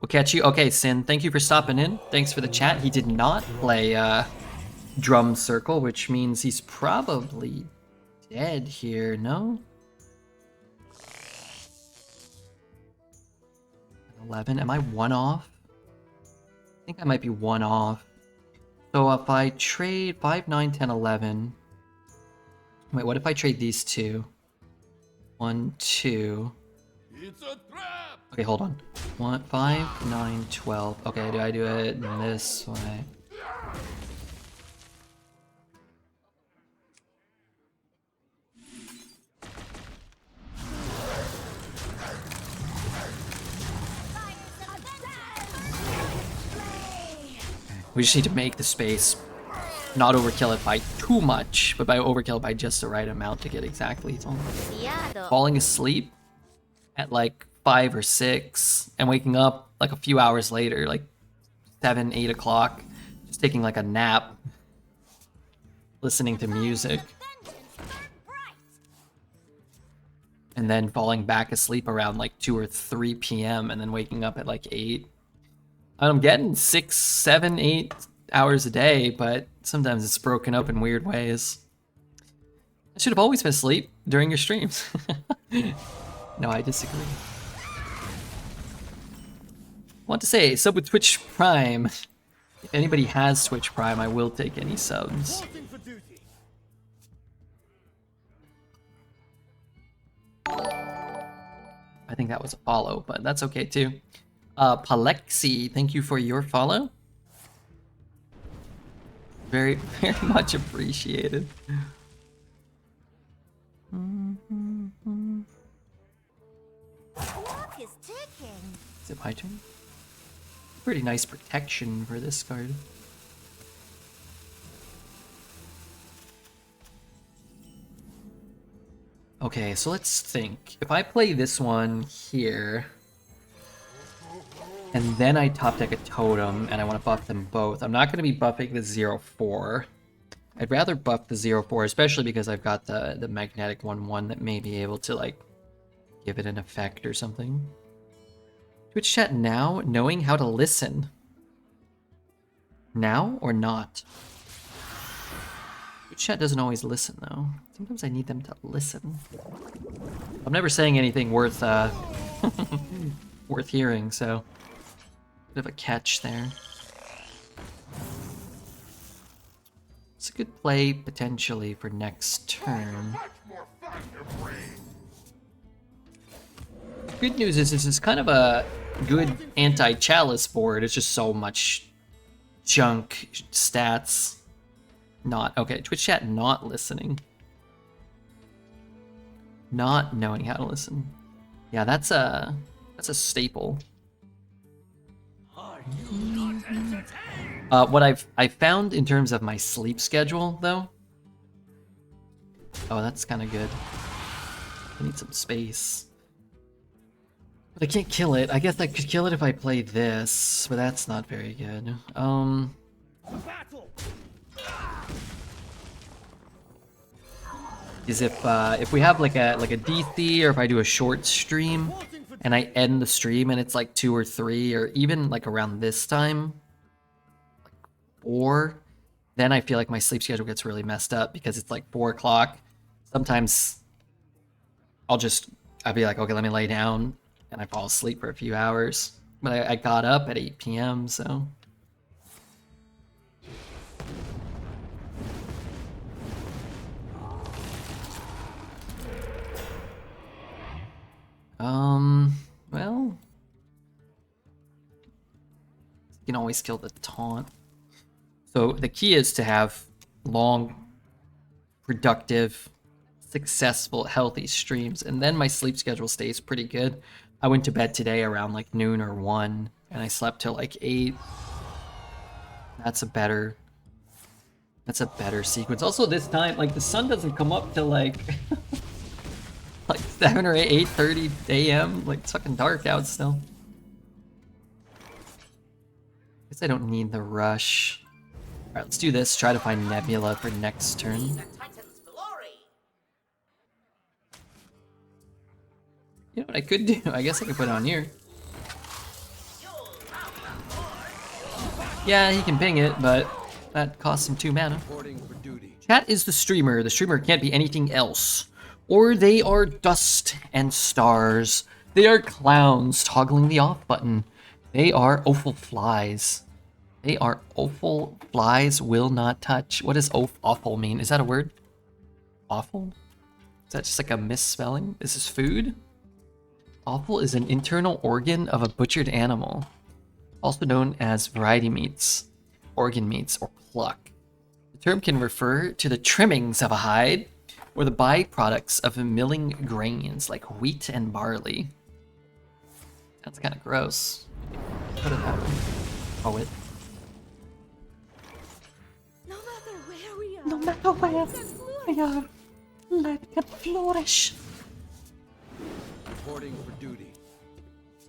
[SPEAKER 2] We'll catch you. Okay, Sin, thank you for stopping in. Thanks for the chat. He did not play Drum Circle, which means he's probably dead here, no? 11. Am I 1 off? I think I might be 1 off. So if I trade 5, 9, 10, 11. Wait, what if I trade these two? 1, 2.
[SPEAKER 3] It's a trap!
[SPEAKER 2] Okay, hold on. 1, 5, 9, 12. Okay, do I do it this way? We just need to make the space, not overkill it by too much, but by overkill it by just the right amount to get exactly lethal.
[SPEAKER 1] Cuidado.
[SPEAKER 2] Falling asleep at like 5 or 6 and waking up like a few hours later, like 7, 8 o'clock, just taking like a nap, listening to music,
[SPEAKER 1] Vengeance burn bright.
[SPEAKER 2] and then falling back asleep around like 2 or 3 p.m. and then waking up at like 8. I'm getting 6, 7, 8 hours a day, but sometimes it's broken up in weird ways. I should have always been asleep during your streams. No, I disagree. Want to say, sub with Twitch Prime. If anybody has Twitch Prime, I will take any subs. I think that was a follow, but that's okay too. Palexi, thank you for your follow. Very, very much appreciated.
[SPEAKER 1] Clock is ticking.
[SPEAKER 2] Is it my turn? Pretty nice protection for this card. Okay, so let's think. If I play this one here, and then I top deck a totem, and I want to buff them both, I'm not going to be buffing the 0/4. I'd rather buff the 0/4, especially because I've got the magnetic 1/1 that may be able to, like, give it an effect or something. Twitch chat now, knowing how to listen. Now or not? Twitch chat doesn't always listen, though. Sometimes I need them to listen. I'm never saying anything worth, worth hearing, so... Bit of a catch there. It's a good play, potentially, for next turn. Good news is this is kind of a good anti-chalice board. It's just so much junk stats. Not okay. Twitch chat not listening. Not knowing how to listen. Yeah, that's a staple. What I've found in terms of my sleep schedule though. Oh, that's kind of good. I need some space. But I can't kill it. I guess I could kill it if I play this, but that's not very good. Is if we have like a DC, or if I do a short stream and I end the stream and it's like 2 or 3, or even like around this time, like 4, then I feel like my sleep schedule gets really messed up because it's like 4 o'clock. Sometimes I'll be like, okay, let me lay down, and I fall asleep for a few hours. But I got up at 8 p.m., so... well... You can always kill the taunt. So the key is to have long, productive, successful, healthy streams, and then my sleep schedule stays pretty good. I went to bed today around like noon or 1, and I slept till like 8. That's a better sequence. Also this time, like the sun doesn't come up till like like 7 or 8:30 a.m. Like it's fucking dark out still. Guess I don't need the rush. Alright, let's do this. Try to find Nebula for next turn. You know what I could do? I guess I could put it on here. Yeah, he can ping it, but that costs him 2 mana. Chat is the streamer. The streamer can't be anything else. Or they are dust and stars. They are clowns toggling the off button. They are awful flies. They are awful flies will not touch. What does awful mean? Is that a word? Awful? Is that just like a misspelling? This is food? Offal is an internal organ of a butchered animal, also known as variety meats, organ meats, or pluck. The term can refer to the trimmings of a hide or the byproducts of milling grains like wheat and barley. That's kind of gross. Put it that way. Poet. No matter where we are, life can flourish.
[SPEAKER 3] Reporting for duty.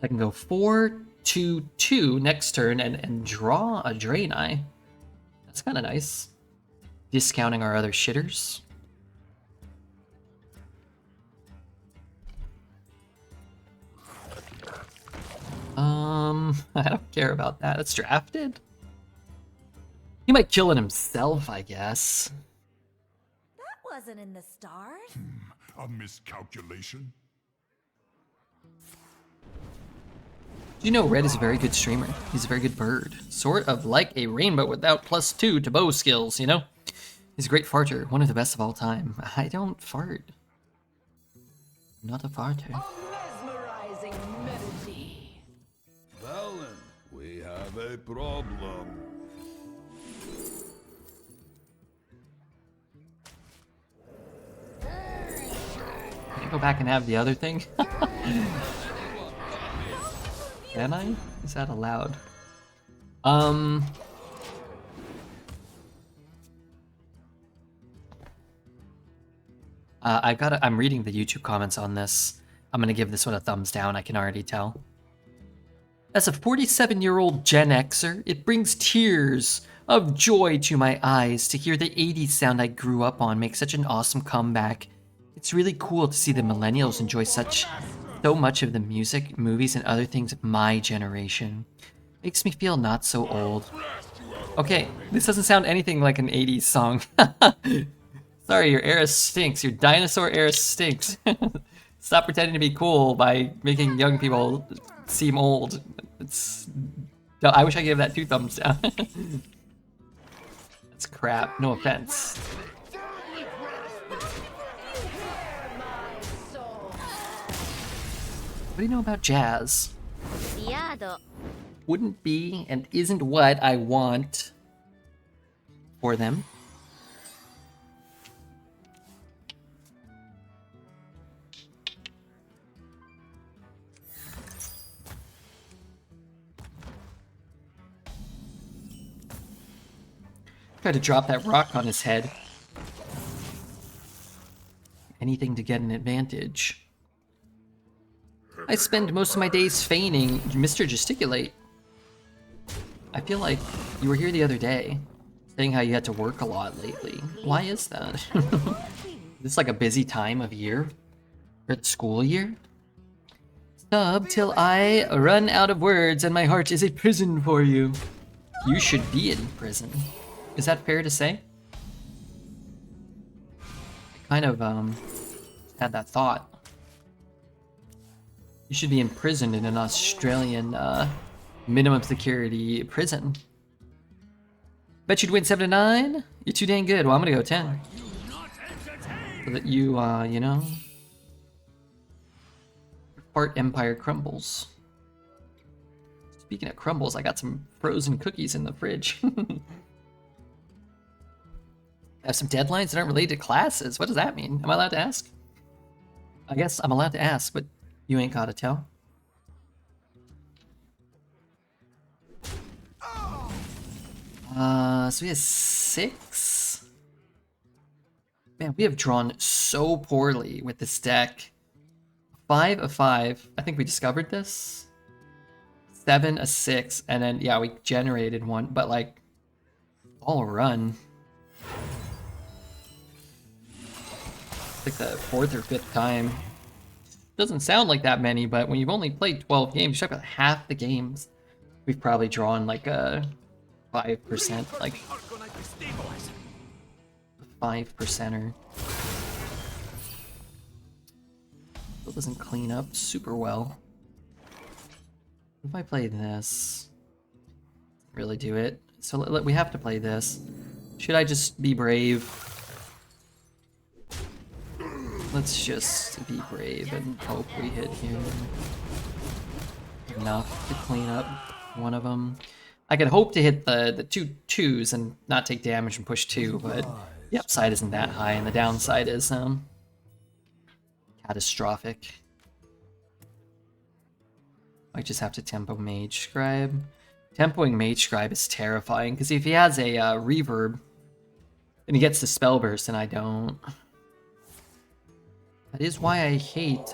[SPEAKER 2] I can go 4-2-2 next turn and draw a Draenei. That's kind of nice. Discounting our other shitters. I don't care about that. It's drafted. He might kill it himself, I guess.
[SPEAKER 1] That wasn't in the stars.
[SPEAKER 3] A miscalculation?
[SPEAKER 2] Do you know Red is a very good streamer? He's a very good bird. Sort of like a rainbow without +2 to bow skills, you know? He's a great farter, one of the best of all time. I don't fart. I'm not a farter.
[SPEAKER 6] Mesmerizing melody.
[SPEAKER 3] Valen, we have a problem.
[SPEAKER 2] Can I go back and have the other thing? Can I? Is that allowed? I'm reading the YouTube comments on this. I'm gonna give this one a thumbs down, I can already tell. As a 47-year-old Gen Xer, it brings tears of joy to my eyes to hear the 80s sound I grew up on make such an awesome comeback. It's really cool to see the millennials enjoy so much of the music, movies, and other things of my generation. Makes me feel not so old. Okay, this doesn't sound anything like an 80s song. Sorry, your era stinks. Your dinosaur era stinks. Stop pretending to be cool by making young people seem old. I wish I gave that 2 thumbs down. That's crap, no offense. What do you know about jazz? Wouldn't be and isn't what I want for them. Tried to drop that rock on his head. Anything to get an advantage. I spend most of my days feigning Mr. Gesticulate. I feel like you were here the other day, saying how you had to work a lot lately. Why is that? Is this like a busy time of year? Or the school year? Sub till I run out of words and my heart is a prison for you. You should be in prison. Is that fair to say? I kind of had that thought. You should be imprisoned in an Australian minimum security prison. Bet you'd win 7-9? You're too dang good. Well, I'm gonna go 10. So that you, you know, part empire crumbles. Speaking of crumbles, I got some frozen cookies in the fridge. I have some deadlines that aren't related to classes. What does that mean? Am I allowed to ask? I guess I'm allowed to ask, but you ain't gotta tell. So we have 6. Man, we have drawn so poorly with this deck. 5 of 5. I think we discovered this. 7 of 6, and then yeah, we generated 1, but like all run. Like the 4th or 5th time. Doesn't sound like that many, but when you've only played 12 games, you've got half the games. We've probably drawn like a 5%, like 5%er. Still doesn't clean up super well. If I play this, really do it. So we have to play this. Should I just be brave? Let's just be brave and hope we hit here. Enough to clean up one of them. I could hope to hit the 2 2s and not take damage and push 2, but the upside isn't that high, and the downside is catastrophic. I just have to tempo Mage Scribe. Tempoing Mage Scribe is terrifying, because if he has a reverb, And he gets the spell burst and I don't. That is why I hate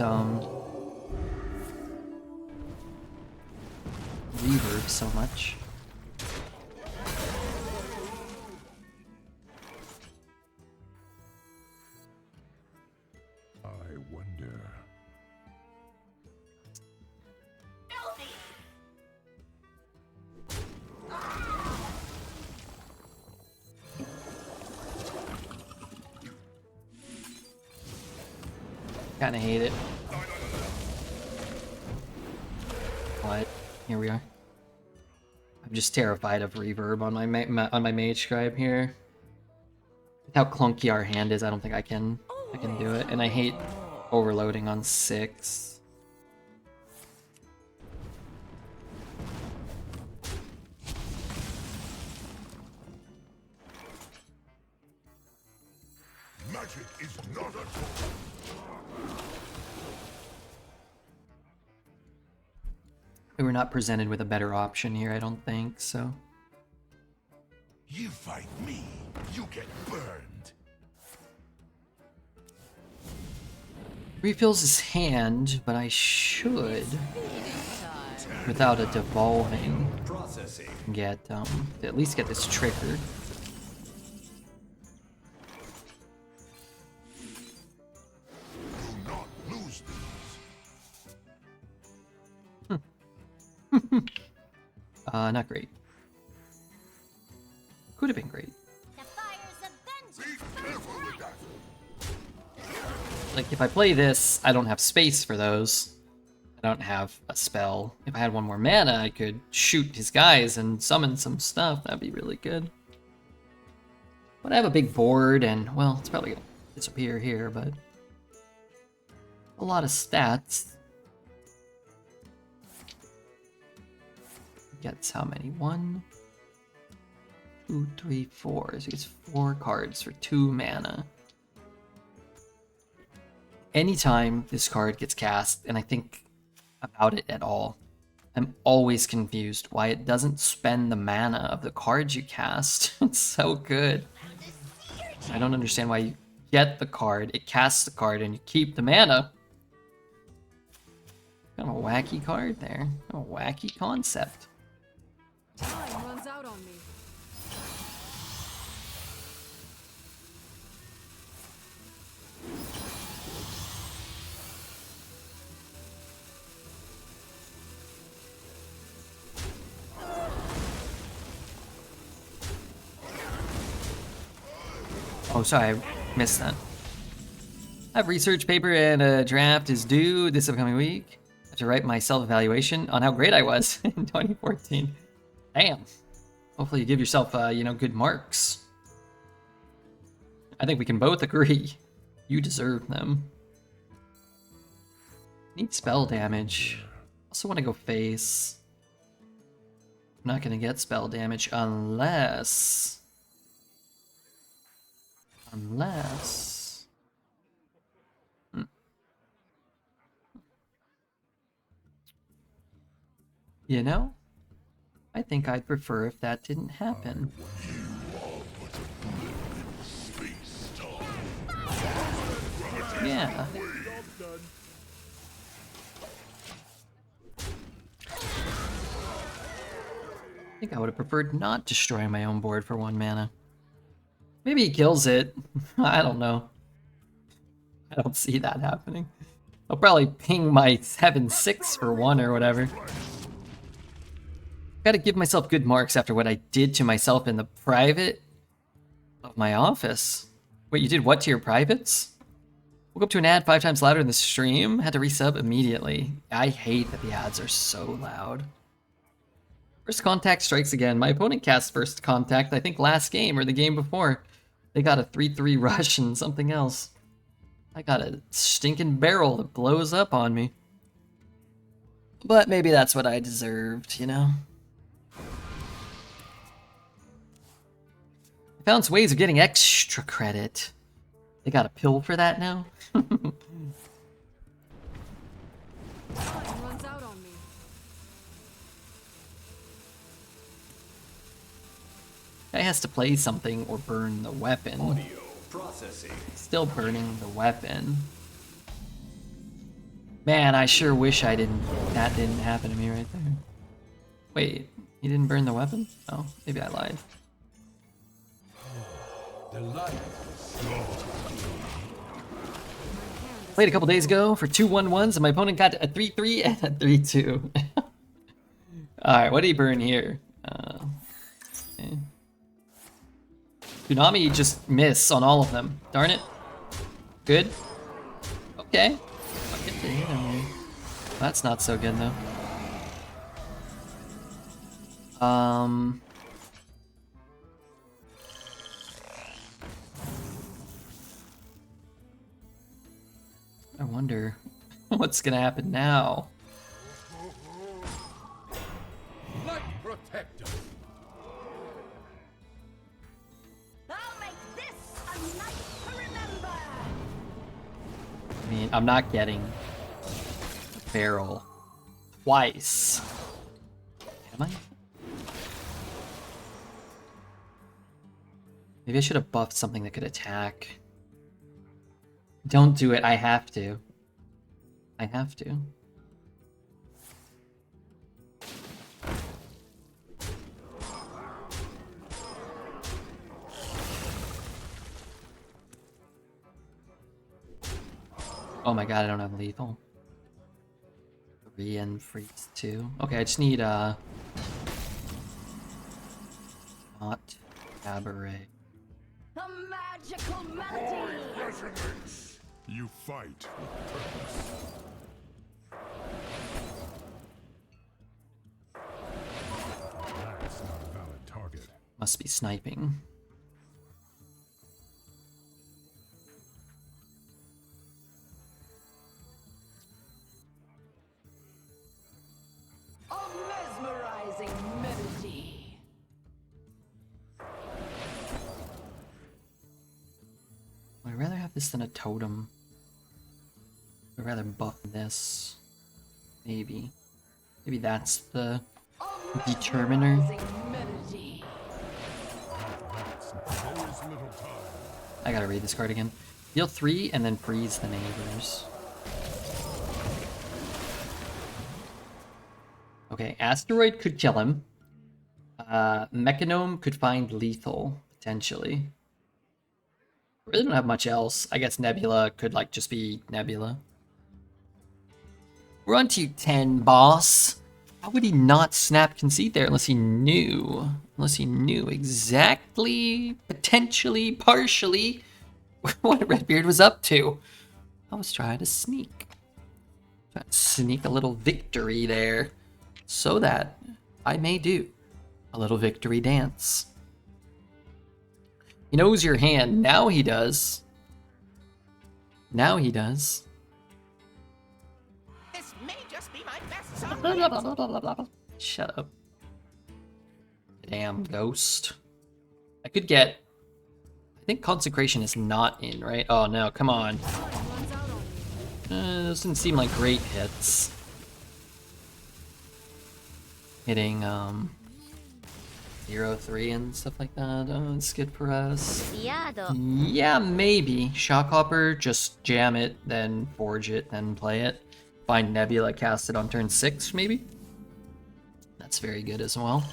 [SPEAKER 2] reverb so much.
[SPEAKER 3] I wonder.
[SPEAKER 2] Kinda hate it. What? Here we are. I'm just terrified of reverb on my mage scribe here. With how clunky our hand is, I don't think I can do it, and I hate overloading on 6.
[SPEAKER 3] Magic is not a tool.
[SPEAKER 2] We were not presented with a better option here, I don't think, so.
[SPEAKER 3] You fight me, you get burned.
[SPEAKER 2] Refills his hand, but I should, without a devolving, get, at least get this triggered.
[SPEAKER 3] Do not lose these.
[SPEAKER 2] Not great. Could have been great.
[SPEAKER 1] The fires of
[SPEAKER 3] Be
[SPEAKER 1] vengeance
[SPEAKER 3] careful with that.
[SPEAKER 2] Like, if I play this, I don't have space for those. I don't have a spell. If I had one more mana, I could shoot his guys and summon some stuff. That'd be really good. But I have a big board, and, well, it's probably gonna disappear here, but a lot of stats. Gets how many? 1, 2, 3, 4. So he gets 4 cards for 2 mana. Anytime this card gets cast, and I think about it at all, I'm always confused why it doesn't spend the mana of the cards you cast. It's so good. I don't understand why you get the card, it casts the card, and you keep the mana. Kind of a wacky card there. A wacky concept.
[SPEAKER 4] Time runs out on me.
[SPEAKER 2] Oh, sorry, I missed that. I have research paper and a draft is due this upcoming week. I have to write my self-evaluation on how great I was in 2014. Damn. Hopefully you give yourself, good marks. I think we can both agree. You deserve them. Need spell damage. Also want to go face. I'm not going to get spell damage unless... You know? I think I'd prefer if that didn't happen. Yeah. I think I would have preferred not destroying my own board for 1 mana. Maybe he kills it. I don't know. I don't see that happening. I'll probably ping my 7/6 for 1 or whatever. Gotta give myself good marks after what I did to myself in the private of my office. Wait, you did what to your privates? Woke up to an ad 5 times louder in the stream. Had to resub immediately. I hate that the ads are so loud. First contact strikes again. My opponent cast first contact, I think last game or the game before. They got a 3/3 rush and something else. I got a stinking barrel that blows up on me. But maybe that's what I deserved, you know? I found some ways of getting extra credit. They got a pill for that now?
[SPEAKER 4] Time runs out on me.
[SPEAKER 2] Guy has to play something or burn the weapon. Still burning the weapon. Man, I sure wish that didn't happen to me right there. Wait, he didn't burn the weapon? Oh, maybe I lied. Played a couple days ago for 2-1-1s and my opponent got a 3-3 and a 3-2. Alright, what did he burn here? Okay. Tsunami just miss on all of them. Darn it. Good. Okay. I'll get the hit on here. That's not so good though. I wonder what's gonna happen now.
[SPEAKER 3] Light protector.
[SPEAKER 1] I'll make this a night to remember.
[SPEAKER 2] I mean, I'm not getting a barrel twice. Am I? Maybe I should have buffed something that could attack. Don't do it, I have to. I have to. Oh my god, I don't have lethal. 3 and freeze 2. Okay, I just need not cabaret.
[SPEAKER 1] The magical melody.
[SPEAKER 3] Resonates. You fight with purpose. That's not a valid target.
[SPEAKER 2] Must be sniping.
[SPEAKER 1] A mesmerizing melody.
[SPEAKER 2] I'd rather have this than a totem. I'd rather buff this. Maybe. Maybe that's the determiner.
[SPEAKER 1] Melody.
[SPEAKER 3] There is little time.
[SPEAKER 2] I gotta read this card again. Deal 3 and then freeze the neighbors. Okay, Asteroid could kill him. Mechanome could find lethal, potentially. I really don't have much else. I guess Nebula could, like, just be Nebula. We're on to 10, boss. How would he not snap concede there unless he knew? Unless he knew exactly, potentially, partially, what Redbeard was up to. I was trying to sneak. Trying to sneak a little victory there. So that I may do a little victory dance. He knows your hand. Now he does. Now he does.
[SPEAKER 5] This may just be my best song.
[SPEAKER 2] Shut up. Damn ghost. I could get... I think Consecration is not in, right? Oh no, come on. Those didn't seem like great hits. Hitting 0-3 and stuff like that. Oh, it's good for us. Yeah, maybe. Shockhopper, just jam it, then forge it, then play it. Find Nebula, cast it on turn 6, maybe? That's very good as well.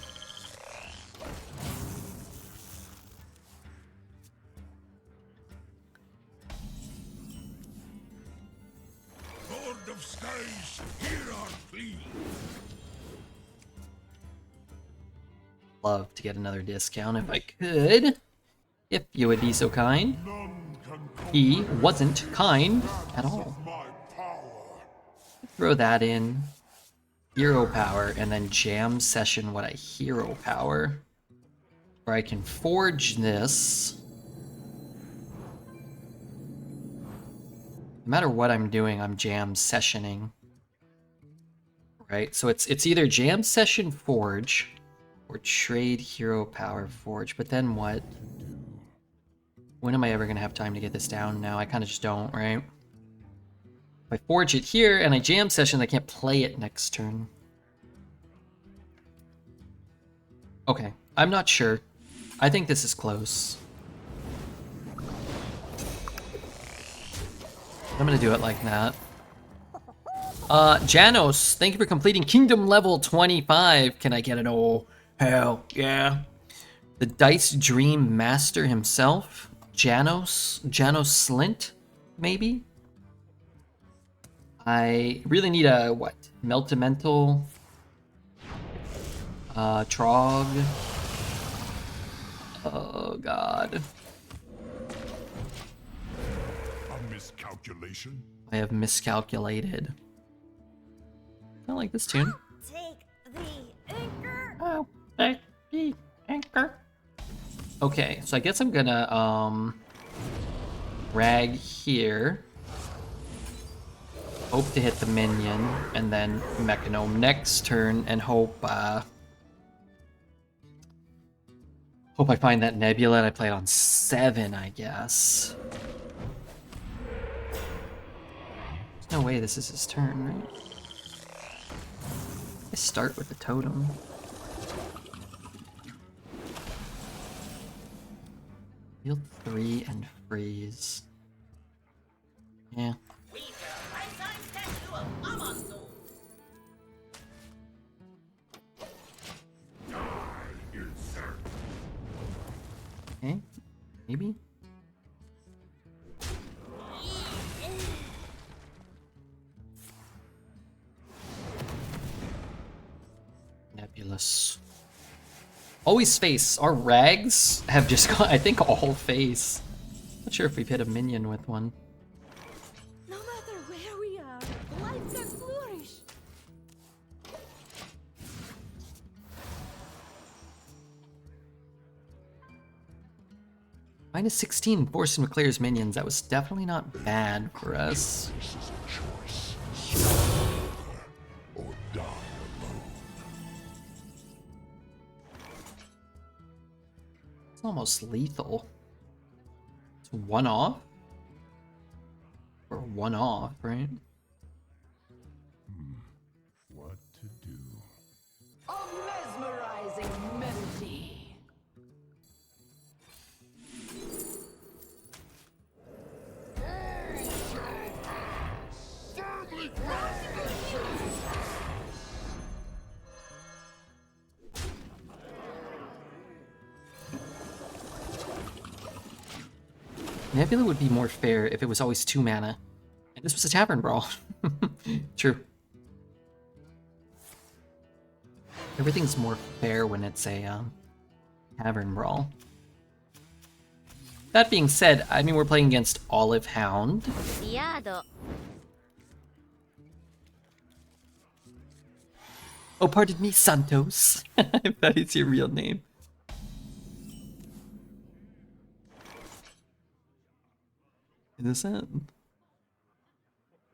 [SPEAKER 3] Lord of Skies, hear our plea.
[SPEAKER 2] Love to get another discount if I could. If you would be so kind.
[SPEAKER 3] None can
[SPEAKER 2] He wasn't kind at all.
[SPEAKER 3] my power.
[SPEAKER 2] Throw that in. Hero power, and then jam session what I hero power. Or I can forge this. No matter what I'm doing, I'm jam sessioning. Right? So it's either jam session forge or trade hero power forge. But then what? When am I ever gonna have time to get this down now? I kind of just don't, right? If I forge it here and I jam session, I can't play it next turn. Okay, I'm not sure. I think this is close. I'm gonna do it like that. Janos, thank you for completing Kingdom level 25. Can I get an oh, hell yeah. The Dice Dream Master himself, Janos Slint, maybe? I really need a, what? Meltamental, Trog. Oh god.
[SPEAKER 3] A miscalculation?
[SPEAKER 2] I have miscalculated. I like this tune.
[SPEAKER 4] Take the anchor.
[SPEAKER 2] Oh, take the anchor. Okay, so I guess I'm gonna rag here. Hope to hit the minion, and then Mechanome next turn, and hope I find that Nebula that I played on 7, I guess. There's no way this is his turn, right? I start with the totem. Heal 3 and freeze. Yeah. Okay, maybe. Nebulous. Always face. Our rags have just got, I think, all face. Not sure if we've hit a minion with one.
[SPEAKER 4] No matter where we are, life can flourish.
[SPEAKER 2] Minus 16 Borson clears minions. That was definitely not bad for us.
[SPEAKER 3] This is a choice. Or die alone.
[SPEAKER 2] It's almost lethal. It's 1 off? Or 1 off, right?
[SPEAKER 3] What to do?
[SPEAKER 1] A mesmerizing melody.
[SPEAKER 2] Nebula would be more fair if it was always 2 mana. And this was a Tavern Brawl. True. Everything's more fair when it's a Tavern Brawl. That being said, I mean, we're playing against Olive Hound. Oh, pardon me, Santos. If that is your real name. Innocent.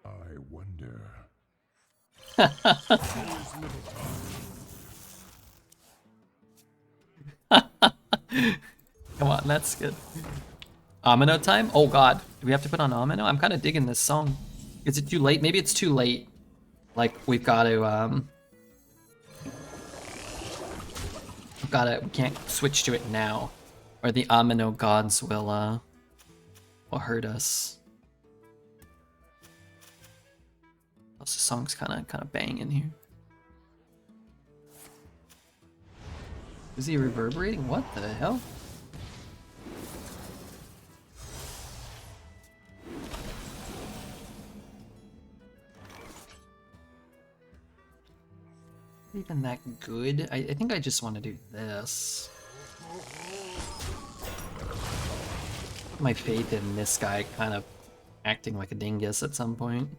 [SPEAKER 3] I wonder.
[SPEAKER 2] Come on, that's good. Amino time? Oh god. Do we have to put on Amino? I'm kind of digging this song. Is it too late? Maybe it's too late. Like, we've got to, we can't switch to it now. Or the Amino gods will hurt us. Plus the song's kind of banging here. Is he reverberating? What the hell? Even that good? I think I just want to do this. My faith in this guy kind of acting like a dingus at some point.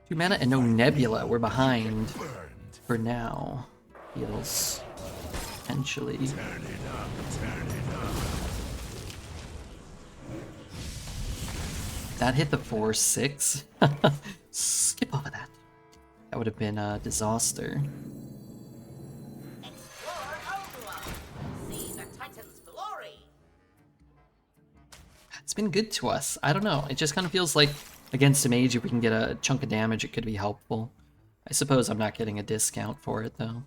[SPEAKER 2] 2 mana and no Nebula. We're behind for now. Feels potentially. That hit the 4/6. Skip over that. That would have been a disaster. It's been good to us. I don't know. It just kind of feels like against a mage, if we can get a chunk of damage, it could be helpful. I suppose I'm not getting a discount for it, though.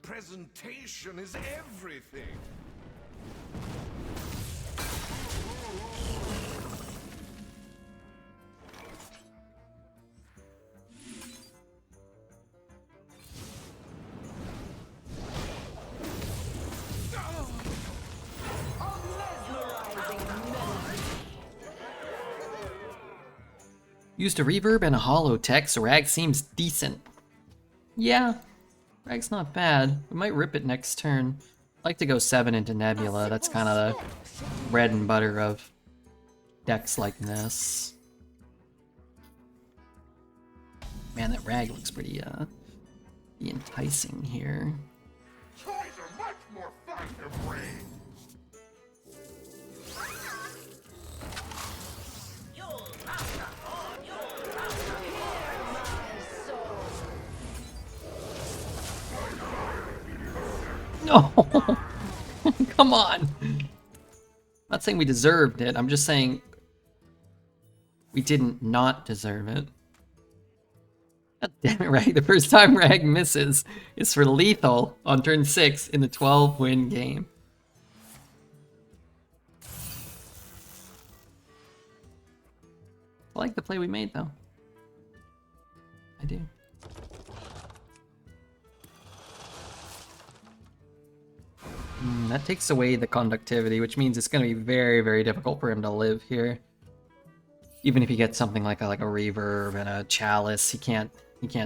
[SPEAKER 3] presentation is everything.
[SPEAKER 2] Used a reverb and a hollow tech, so Rag seems decent. Yeah, Rag's not bad. We might rip it next turn. I like to go 7 into Nebula. That's kind of the bread and butter of decks like this. Man, that Rag looks pretty enticing here.
[SPEAKER 3] Toys are much more fun to bring.
[SPEAKER 2] No! Come on! I'm not saying we deserved it, I'm just saying we didn't not deserve it. God damn it, Rag. The first time Rag misses is for lethal on turn 6 in the 12-win game. I like the play we made, though. I do. That takes away the conductivity, which means it's going to be very, very difficult for him to live here. Even if he gets something like a reverb and a chalice, he can't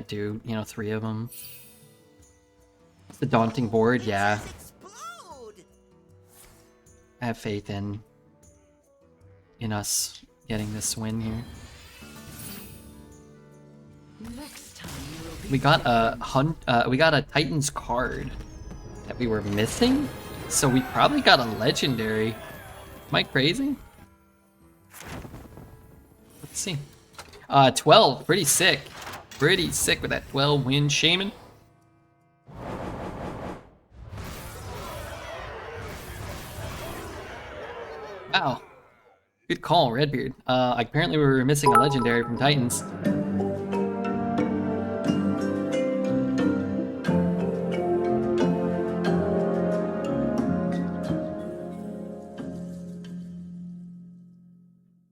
[SPEAKER 2] do, you know, 3 of them. It's the daunting board, yeah. I have faith in us getting this win here. We got a Titan's card that we were missing, so we probably got a legendary. Am I crazy? Let's see. 12, pretty sick. Pretty sick with that 12-win Shaman. Wow. Good call, Redbeard. Apparently we were missing a legendary from Titans.